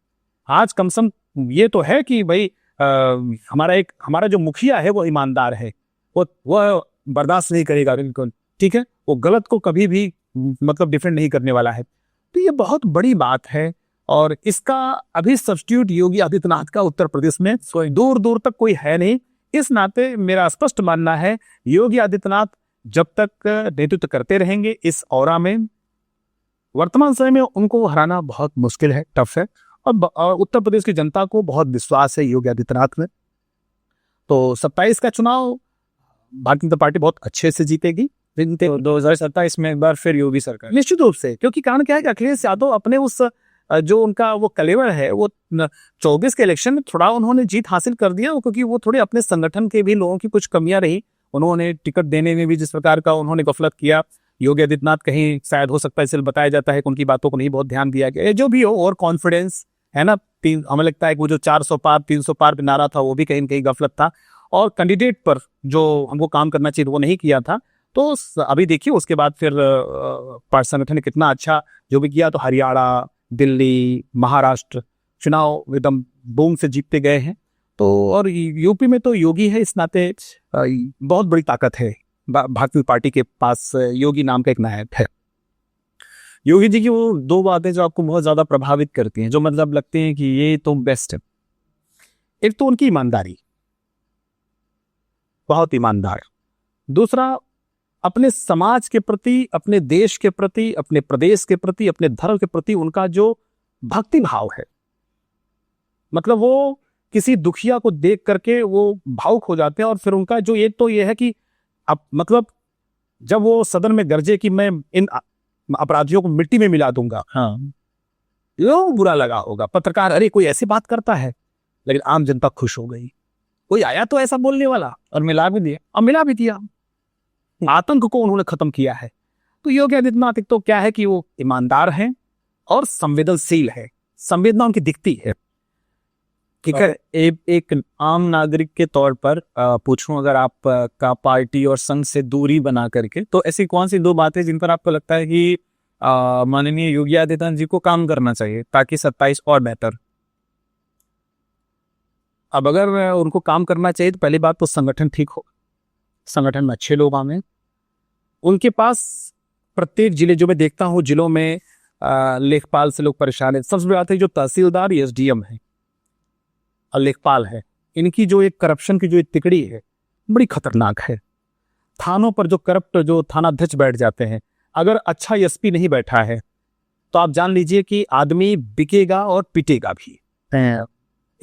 आज कम से कम ये तो है कि भाई हमारा जो मुखिया है वो ईमानदार है, वो बर्दाश्त नहीं करेगा बिल्कुल, ठीक है, वो गलत को कभी भी मतलब डिफेंड नहीं करने वाला है। तो ये बहुत बड़ी बात है। और इसका अभी सब्स्टिट्यूट योगी आदित्यनाथ का उत्तर प्रदेश में दूर दूर तक कोई है नहीं। इस नाते मेरा स्पष्ट मानना है योगी आदित्यनाथ जब तक नेतृत्व करते रहेंगे इस औरा में, वर्तमान समय में उनको हराना बहुत मुश्किल है, टफ है। और उत्तर प्रदेश की जनता को बहुत विश्वास है योगी आदित्यनाथ में। तो 27 का चुनाव भारतीय जनता पार्टी बहुत अच्छे से जीतेगी। 2027 में एक बार फिर योगी सरकार, निश्चित रूप से। क्योंकि कारण क्या है कि अखिलेश यादव अपने उस जो उनका वो कलेवर है, वो 24 के इलेक्शन में थोड़ा उन्होंने जीत हासिल कर दिया, क्योंकि वो थोड़े अपने संगठन के भी लोगों की कुछ कमियां रही। उन्होंने टिकट देने में भी जिस प्रकार का उन्होंने गफलत किया, योगी आदित्यनाथ कहीं शायद हो सकता है इसलिए बताया जाता है कि उनकी बातों को नहीं बहुत ध्यान दिया गया। जो भी हो, और कॉन्फिडेंस है ना, हमें लगता है कि वो जो 400 पार 300 पार पे नारा था, वो भी कहीं न कहीं गफलत था। और कैंडिडेट पर जो हमको काम करना चाहिए वो नहीं किया था। तो अभी देखिए उसके बाद फिर संगठन ने कितना अच्छा जो भी किया। तो हरियाणा, दिल्ली, महाराष्ट्र चुनाव एकदम बूम से जीतते गए हैं। तो और यूपी में तो योगी है, इस नाते बहुत बड़ी ताकत है भारतीय पार्टी के पास। योगी नाम का एक नायक है। योगी जी की वो 2 बातें जो आपको बहुत ज्यादा प्रभावित करती हैं, जो मतलब लगती हैं कि ये तो बेस्ट है। एक तो उनकी ईमानदारी, बहुत ईमानदार। दूसरा, अपने समाज के प्रति, अपने देश के प्रति, अपने प्रदेश के प्रति, अपने धर्म के प्रति उनका जो भक्ति भाव है। मतलब वो किसी दुखिया को देख करके वो भावुक हो जाते हैं और फिर उनका जो ये है कि अब मतलब जब वो सदन में गरजे कि मैं इन अपराधियों को मिट्टी में मिला दूंगा, हाँ, यो बुरा लगा होगा। पत्रकार अरे कोई ऐसी बात करता है, लेकिन आम जनता खुश हो गई, कोई आया तो ऐसा बोलने वाला और मिला भी दिया। और मिला भी दिया। आतंक को उन्होंने खत्म किया है। तो योगी आदित्यनाथ एक तो क्या है कि वो ईमानदार हैं और संवेदनशील है, संवेदना उनकी दिखती है। ठीक है, एक आम नागरिक के तौर पर पूछूं, अगर आप का पार्टी और संघ से दूरी बना करके, तो ऐसी कौन सी 2 बातें जिन पर आपको लगता है कि माननीय योगी आदित्यनाथ जी को काम करना चाहिए ताकि 27 और बेहतर? अब अगर उनको काम करना चाहिए तो पहली बात तो संगठन ठीक हो, संगठन में अच्छे लोग आए। उनके पास प्रत्येक जिले, जो मैं देखता हूँ जिलों में लेखपाल से लोग परेशान है। सबसे बड़ी बात है जो तहसीलदार एसडीएम है और लेखपाल है, इनकी जो एक करप्शन की जो एक तिकड़ी है बड़ी खतरनाक है। थानों पर जो करप्ट जो थानाध्यक्ष बैठ जाते हैं, अगर अच्छा एसपी नहीं बैठा है तो आप जान लीजिए कि आदमी बिकेगा और पिटेगा भी।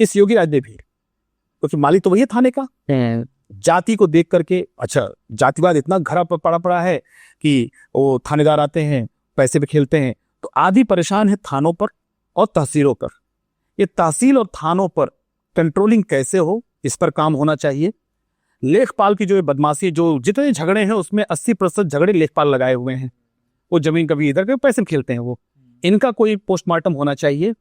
इस योगी राज्य में भी, क्योंकि मालिक तो वही है थाने का। जाति को देख करके, अच्छा जातिवाद इतना घरा पर पड़ा है कि वो थानेदार आते हैं पैसे पे खेलते हैं, तो आदि परेशान है थानों पर और तहसीलों पर। ये तहसील और थानों पर कंट्रोलिंग कैसे हो, इस पर काम होना चाहिए। लेखपाल की जो ये बदमाशी, जो जितने झगड़े हैं उसमें 80% झगड़े लेखपाल लगाए हुए हैं। वो जमीन कभी इधर के पैसे में खेलते हैं, वो इनका कोई पोस्टमार्टम होना चाहिए।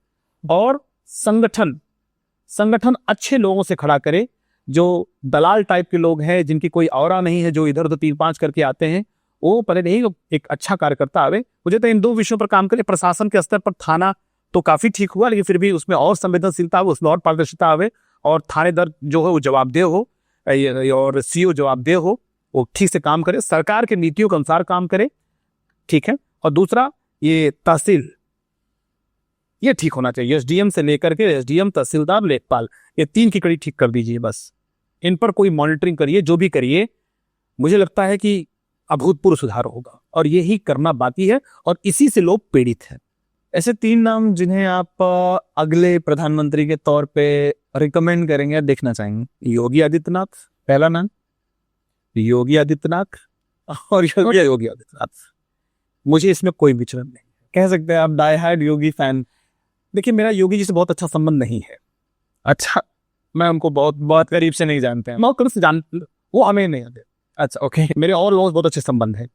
और संगठन अच्छे लोगों से खड़ा करे, जो दलाल टाइप के लोग हैं जिनकी कोई औरा नहीं है, जो इधर उधर 3-5 करके आते हैं, वो पहले नहीं, एक अच्छा कार्यकर्ता आवे। मुझे तो इन 2 विषयों पर काम करे। प्रशासन के स्तर पर थाना तो काफी ठीक हुआ, लेकिन फिर भी उसमें और संवेदनशीलता आवे, उसमें और पारदर्शिता आवे, और थानेदार जो है वो जवाबदेह हो और सीओ जवाबदेह हो, वो ठीक से काम करे, सरकार के नीतियों के अनुसार काम करे, ठीक है। और दूसरा ये तहसील, ये ठीक होना चाहिए। एसडीएम से लेकर के एसडीएम, तहसीलदार, लेखपाल, ये 3 की कड़ी ठीक कर दीजिए बस। इन पर कोई मॉनिटरिंग करिए, जो भी करिए, मुझे लगता है कि अभूतपूर्व सुधार होगा और यही करना बाकी है और इसी से लोग पीड़ित हैं। ऐसे 3 नाम जिन्हें आप अगले प्रधानमंत्री के तौर पे रिकमेंड करेंगे, देखना चाहेंगे? योगी आदित्यनाथ पहला नाम, योगी आदित्यनाथ और योगी आदित्यनाथ। मुझे इसमें कोई विचलन नहीं। कह सकते हैं आप डाई हार्ड योगी फैन? देखिए, मेरा योगी जी से बहुत अच्छा संबंध नहीं है। अच्छा, मैं उनको बहुत करीब से नहीं जानते हैं, बहुत करीब से वो हमें नहीं जानते। अच्छा, ओके। मेरे और लोगों से बहुत अच्छे संबंध है,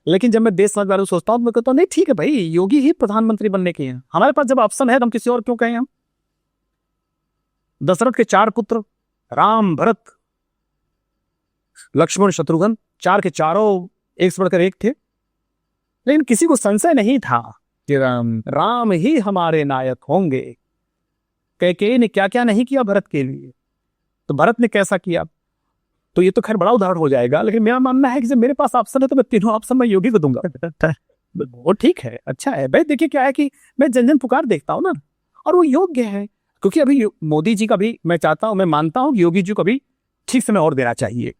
लेकिन जब मैं देश समाज बारे में सोचता हूँ तो मैं कहता हूँ नहीं ठीक है भाई, योगी ही प्रधानमंत्री बनने के हैं। हमारे पास जब ऑप्शन है तो हम किसी और क्यों कहें? हम दशरथ के 4 पुत्र, राम, भरत, लक्ष्मण, शत्रुघ्न, 4 के चारों एक से बढ़कर एक थे, लेकिन किसी को संशय नहीं था कि राम ही हमारे नायक होंगे। कैकेयी ने क्या क्या नहीं किया भरत के लिए, तो भरत ने कैसा किया। तो ये तो खैर बड़ा उदाहरण हो जाएगा, लेकिन मेरा मानना है कि जब मेरे पास ऑप्शन है तो मैं तीनों ऑप्शन मैं योगी को दूंगा। वो ठीक है, अच्छा है भाई। देखिए क्या है कि मैं जन जन पुकार देखता हूँ ना, और वो योग्य है। क्योंकि अभी मोदी जी का भी मैं चाहता हूँ, मैं मानता हूँ कि योगी जी को भी ठीक समय और देना चाहिए,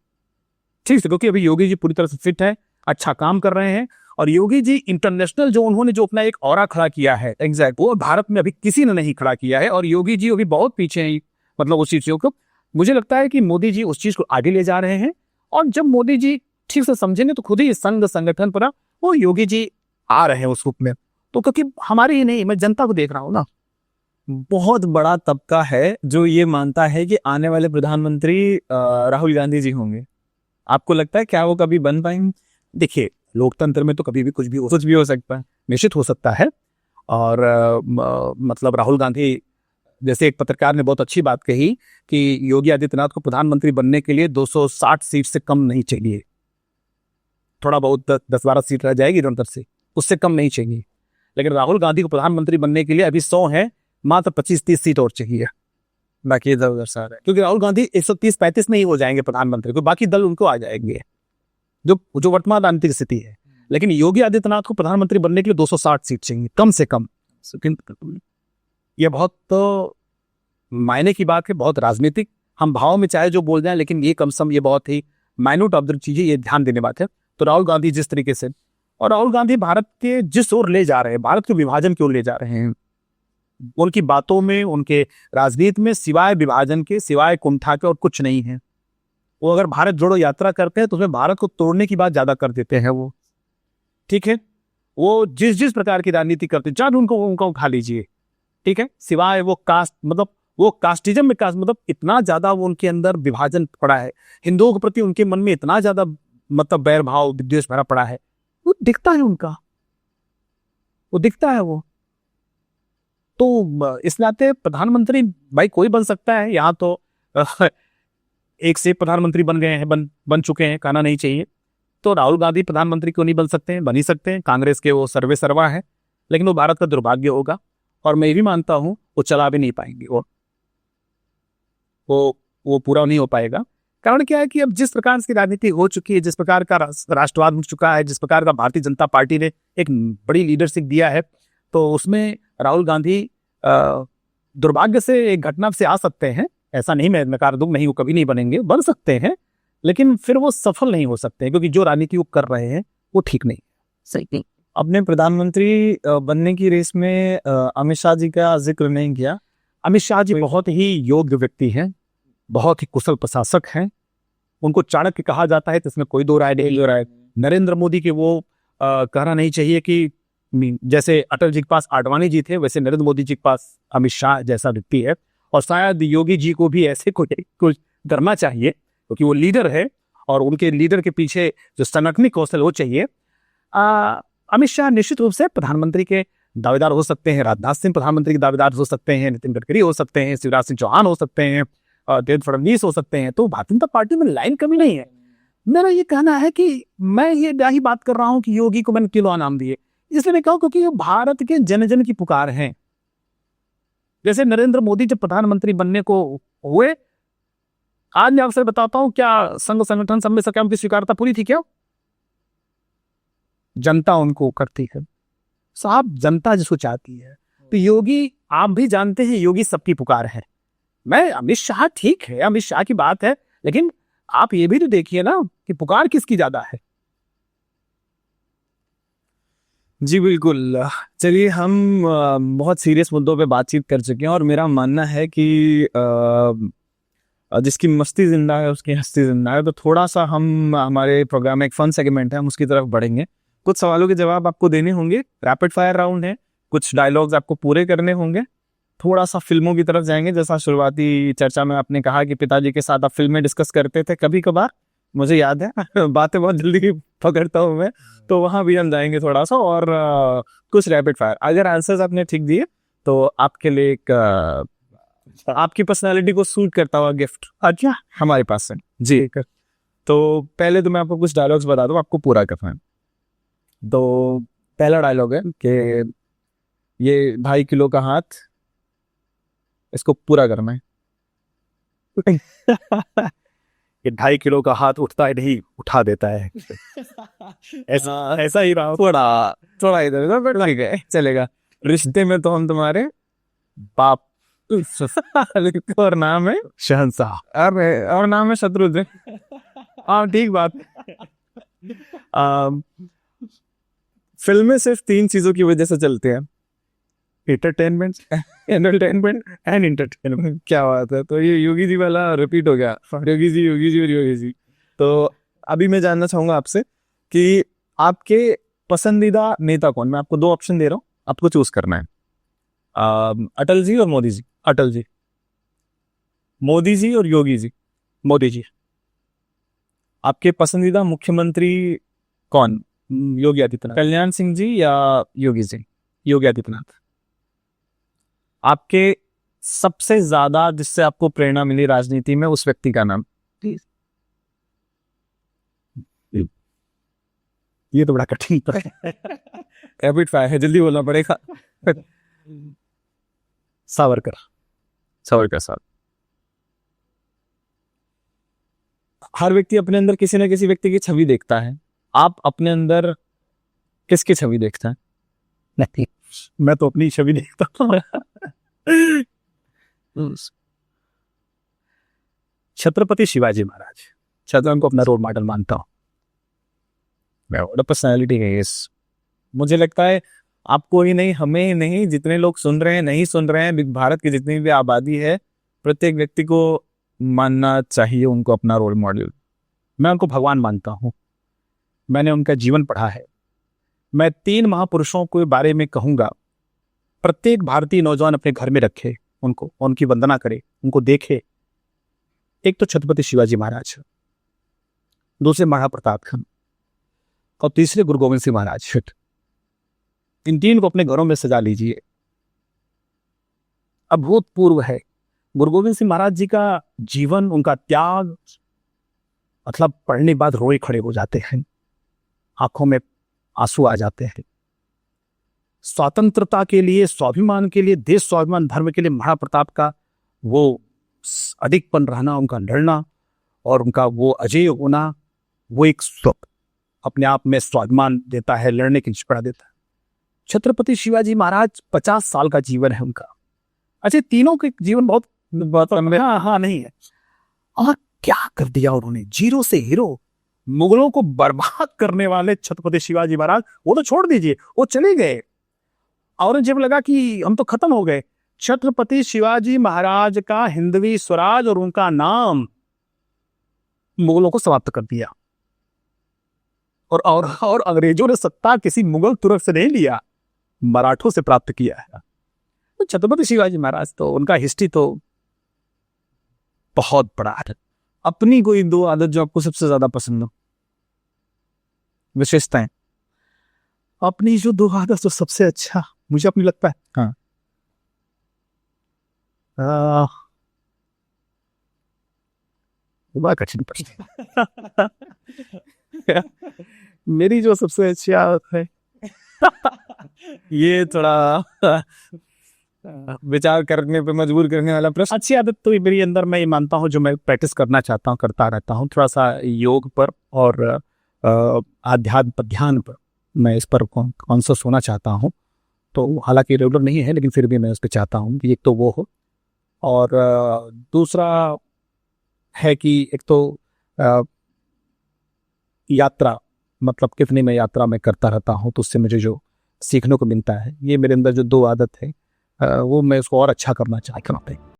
ठीक से, क्योंकि अभी योगी जी पूरी तरह से फिट है, अच्छा काम कर रहे हैं। और योगी जी इंटरनेशनल जो उन्होंने जो अपना एक ऑरा खड़ा किया है, एग्जैक्ट, वो भारत में अभी किसी ने नहीं खड़ा किया है। और योगी जी अभी बहुत पीछे हैं, मतलब उस चीजों को। मुझे लगता है कि मोदी जी उस चीज को आगे ले जा रहे हैं, और जब मोदी जी ठीक से समझेंगे तो खुद ही संघ संगठन पर वो योगी जी आ रहे हैं उस रूप में। तो क्योंकि हमारी ही नहीं, मैं जनता को देख रहा हूँ ना। बहुत बड़ा तबका है जो ये मानता है कि आने वाले प्रधानमंत्री राहुल गांधी जी होंगे। आपको लगता है क्या वो कभी बन पाएंगे? देखिए, लोकतंत्र में तो कभी भी कुछ भी हो सकता है, निश्चित हो सकता है। और मतलब राहुल गांधी जैसे एक पत्रकार ने बहुत अच्छी बात कही कि योगी आदित्यनाथ को प्रधानमंत्री बनने के लिए 260 सीट से कम नहीं चाहिए। थोड़ा बहुत 10-12 सीट रह जाएगी इधर उधर से, उससे कम नहीं चाहिए। लेकिन राहुल गांधी को प्रधानमंत्री बनने के लिए अभी 100 है, मात्र 25-30 सीट और चाहिए, बाकी इधर उधर सारे। क्योंकि राहुल गांधी 130-35 में ही हो जाएंगे प्रधानमंत्री, को बाकी दल उनको आ जाएंगे, जो वर्तमान राजनीतिक स्थिति है। लेकिन योगी आदित्यनाथ को प्रधानमंत्री बनने के लिए 260 सीट चाहिए कम से कम। यह बहुत तो मायने की बात है, बहुत राजनीतिक। हम भाव में चाहे जो बोल जाएं, लेकिन ये कम सम, ये बहुत ही माइन्यूट ऑब्जर्व चीजें, ये ध्यान देने बात है। तो राहुल गांधी जिस तरीके से, और राहुल गांधी भारत के जिस ओर ले जा रहे हैं, भारत के विभाजन की ओर ले जा रहे हैं, उनकी बातों में, उनके राजनीति में सिवाय विभाजन के, सिवाय कुंठा के और कुछ नहीं है। वो अगर भारत जोड़ो यात्रा करते हैं तो उसमें भारत को तोड़ने की बात ज्यादा कर देते हैं वो, ठीक है। वो जिस जिस प्रकार की राजनीति करते हैं, चाहे उनको उठा लीजिए, ठीक है, सिवाय वो कास्ट, मतलब वो कास्टिज्म में कास्ट, मतलब इतना ज्यादा वो उनके अंदर विभाजन पड़ा है, हिंदुओं के प्रति उनके मन में इतना ज्यादा मतलब बैर भाव विद्वेष भरा पड़ा है, वो दिखता है उनका, वो दिखता है वो। तो इस नाते प्रधानमंत्री भाई कोई बन सकता है, यहाँ तो एक से प्रधानमंत्री बन गए हैं, बन चुके हैं, कहना नहीं चाहिए। तो राहुल गांधी प्रधानमंत्री क्यों नहीं बन सकते हैं? बन ही सकते हैं, कांग्रेस के वो सर्वे सर्वा है, लेकिन वो भारत का दुर्भाग्य होगा और मैं भी मानता हूं वो चला भी नहीं पाएंगे, वो पूरा नहीं हो पाएगा। कारण क्या है कि अब जिस प्रकार की राजनीति हो चुकी है, जिस प्रकार का राष्ट्रवाद उठ चुका है, जिस प्रकार का भारतीय जनता पार्टी ने एक बड़ी लीडरशिप दिया है, तो उसमें राहुल गांधी दुर्भाग्य से एक घटना से आ सकते हैं। ऐसा नहीं मैं नकार दूं, नहीं वो कभी नहीं बनेंगे, बन सकते हैं, लेकिन फिर वो सफल नहीं हो सकते हैं, क्योंकि जो राजनीति वो कर रहे हैं वो ठीक नहीं, सही नहीं। अपने प्रधानमंत्री बनने की रेस में अमित शाह जी का जिक्र नहीं किया। अमित शाह जी बहुत ही योग्य व्यक्ति हैं, बहुत ही कुशल प्रशासक हैं, उनको चाणक्य कहा जाता है, तो इसमें कोई दो राय नहीं। नरेंद्र मोदी के वो कहना नहीं चाहिए कि जैसे अटल जी के पास आडवाणी जी थे, वैसे नरेंद्र मोदी जी के पास अमित शाह जैसा व्यक्ति है, और शायद योगी जी को भी ऐसे कुछ करना चाहिए, क्योंकि वो लीडर है और उनके लीडर के पीछे जो संगठनिक कौशल वो चाहिए। अमित शाह निश्चित रूप से प्रधानमंत्री के दावेदार हो सकते हैं, राजनाथ सिंह प्रधानमंत्री के दावेदार हो सकते हैं, नितिन गडकरी हो सकते हैं, शिवराज सिंह चौहान हो सकते हैं, देवेंद्र फडणवीस हो सकते हैं। तो भारतीय जनता पार्टी में लाइन कमी नहीं है। मेरा ये कहना है कि मैं ये ही बात कर रहा हूं कि योगी को मैंने क्यों नाम दिए, इसलिए मैं कहूं क्योंकि भारत के जन जन की पुकार है। जैसे नरेंद्र मोदी जब प्रधानमंत्री बनने को हुए, आज मैं आपसे बताता हूं, क्या संघ संगठन सब में से क्या उनकी स्वीकारता पूरी थी? क्या जनता उनको करती है साहब, जनता जिसको चाहती है। तो योगी, आप भी जानते हैं, योगी सबकी पुकार है। मैं अमित शाह ठीक है, अमित शाह की बात है, लेकिन आप ये भी तो देखिए ना कि पुकार किसकी ज्यादा है। जी बिल्कुल। चलिए, हम बहुत सीरियस मुद्दों पे बातचीत कर चुके हैं और मेरा मानना है कि जिसकी मस्ती जिंदा है उसकी हस्ती जिंदा है। तो थोड़ा सा हम, हमारे प्रोग्राम में एक फन सेगमेंट है, हम उसकी तरफ बढ़ेंगे। कुछ सवालों के जवाब आपको देने होंगे, रैपिड फायर राउंड है, कुछ डायलॉग्स आपको पूरे करने होंगे, थोड़ा सा फिल्मों की तरफ जाएंगे। जैसा शुरुआती चर्चा में आपने कहा कि पिताजी के साथ आप फिल्में डिस्कस करते थे कभी कभार, मुझे याद है बातें बहुत जल्दी पकड़ता हूँ मैं, तो वहां भी हम जाएंगे थोड़ा सा। और कुछ रैपिड फायर, अगर आंसर्स आपने ठीक दिए तो आपके लिए एक आपकी पर्सनालिटी को सूट करता हुआ गिफ्ट अच्छा हमारे पास है जी। तो पहले तो मैं आपको कुछ डायलॉग्स बता दूं, आपको पूरा करना है। तो पहला डायलॉग है कि ये 2.5 किलो का हाथ, इसको पूरा करना है। ये 2.5 किलो का हाथ उठता है नहीं, उठा देता है। ऐसा ही रहा, थोड़ा इधर उधर ठीक है, चलेगा। रिश्ते में तो हम तुम्हारे बाप और नाम है शहंशाह, अरे और नाम है शत्रुघ्न। हाँ ठीक बात। फिल्में सिर्फ 3 चीजों की वजह से चलते हैं, एंटरटेनमेंट एंड एंटरटेनमेंट। क्या बात है। तो ये योगी जी वाला रिपीट हो गया, योगी जी योगी जी और योगी जी। तो अभी मैं जानना चाहूंगा आपसे कि आपके पसंदीदा नेता कौन? मैं आपको 2 ऑप्शन दे रहा हूँ, आपको चूज करना है, अटल जी और मोदी जी। अटल जी। मोदी जी और योगी जी। मोदी जी। आपके पसंदीदा मुख्यमंत्री कौन? योगी आदित्यनाथ। कल्याण सिंह जी या योगी जी? योगी आदित्यनाथ। आपके सबसे ज्यादा जिससे आपको प्रेरणा मिली राजनीति में, उस व्यक्ति का नाम? ये तो बड़ा कठिन रैपिड फायर है, जल्दी बोलना पड़ेगा। सावरकर। सावरकर साहब। हर व्यक्ति अपने अंदर किसी न किसी व्यक्ति की छवि देखता है, आप अपने अंदर किसकी छवि देखते हैं? नहीं, मैं तो अपनी छवि देखता हूँ। छत्रपति शिवाजी महाराज, छत्रपति को अपना रोल मॉडल मानता हूँ। पर्सनैलिटी है इस, मुझे लगता है आपको ही नहीं, हमें ही नहीं, जितने लोग सुन रहे हैं, नहीं सुन रहे हैं, भारत की जितनी भी आबादी है, प्रत्येक व्यक्ति को मानना चाहिए उनको अपना रोल मॉडल। मैं उनको भगवान मानता हूँ, मैंने उनका जीवन पढ़ा है। मैं 3 महापुरुषों के बारे में कहूँगा, प्रत्येक भारतीय नौजवान अपने घर में रखे उनको, उनकी वंदना करे, उनको देखे। एक तो छत्रपति शिवाजी महाराज, दूसरे महाराणा प्रताप खान और तीसरे गुरु गोविंद सिंह महाराज। इन 3 को अपने घरों में सजा लीजिए। अभूतपूर्व है। गुरु गोविंद सिंह महाराज जी का जीवन, उनका त्याग, मतलब पढ़ने के बाद रोए खड़े हो जाते हैं, आंखों में आंसू आ जाते हैं। स्वतंत्रता के लिए, स्वाभिमान के लिए, देश स्वाभिमान धर्म के लिए महाराणा प्रताप का वो अधिकपन रहना, उनका लड़ना और उनका वो अजेय होना, वो एक अपने आप में स्वाभिमान देता है, लड़ने की निष्पड़ा देता है। छत्रपति शिवाजी महाराज 50 साल का जीवन है उनका। अच्छा, तीनों के जीवन बहुत हाँ नहीं है। और क्या कर दिया उन्होंने, जीरो से हीरो। मुगलों को बर्बाद करने वाले छत्रपति शिवाजी महाराज, वो तो छोड़ दीजिए, वो चले गए। औरंगजेब लगा कि हम तो खत्म हो गए। छत्रपति शिवाजी महाराज का हिंदवी स्वराज और उनका नाम मुगलों को समाप्त कर दिया। और अंग्रेजों ने सत्ता किसी मुगल तुर्क से नहीं लिया, मराठों से प्राप्त किया है। तो छत्रपति शिवाजी महाराज तो, उनका हिस्ट्री तो बहुत बड़ा है। अपनी कोई 2 आदत जो आपको सबसे ज्यादा पसंद हो, विशेषताएं? अपनी जो 2 आदत तो सबसे अच्छा मुझे अपनी लगता है, हाँ, बड़ा कठिन प्रश्न। मेरी जो सबसे अच्छी आदत है ये थोड़ा विचार करने पे मजबूर करने वाला प्रश्न। अच्छी आदत तो मेरी अंदर, मैं ये मानता हूँ, जो मैं प्रैक्टिस करना चाहता हूँ, करता रहता हूँ, थोड़ा सा योग पर और आध्यात्म पर, ध्यान पर मैं इस पर कॉन्शियस होना चाहता हूँ। तो हालांकि रेगुलर नहीं है, लेकिन फिर भी मैं उस पर चाहता हूँ कि एक तो वो हो, और दूसरा है कि एक तो यात्रा, मतलब कितनी मैं यात्रा में करता रहता हूँ, तो उससे मुझे जो सीखने को मिलता है, ये मेरे अंदर जो 2 आदत है, वो मैं उसको और अच्छा करना चाहता हूँ।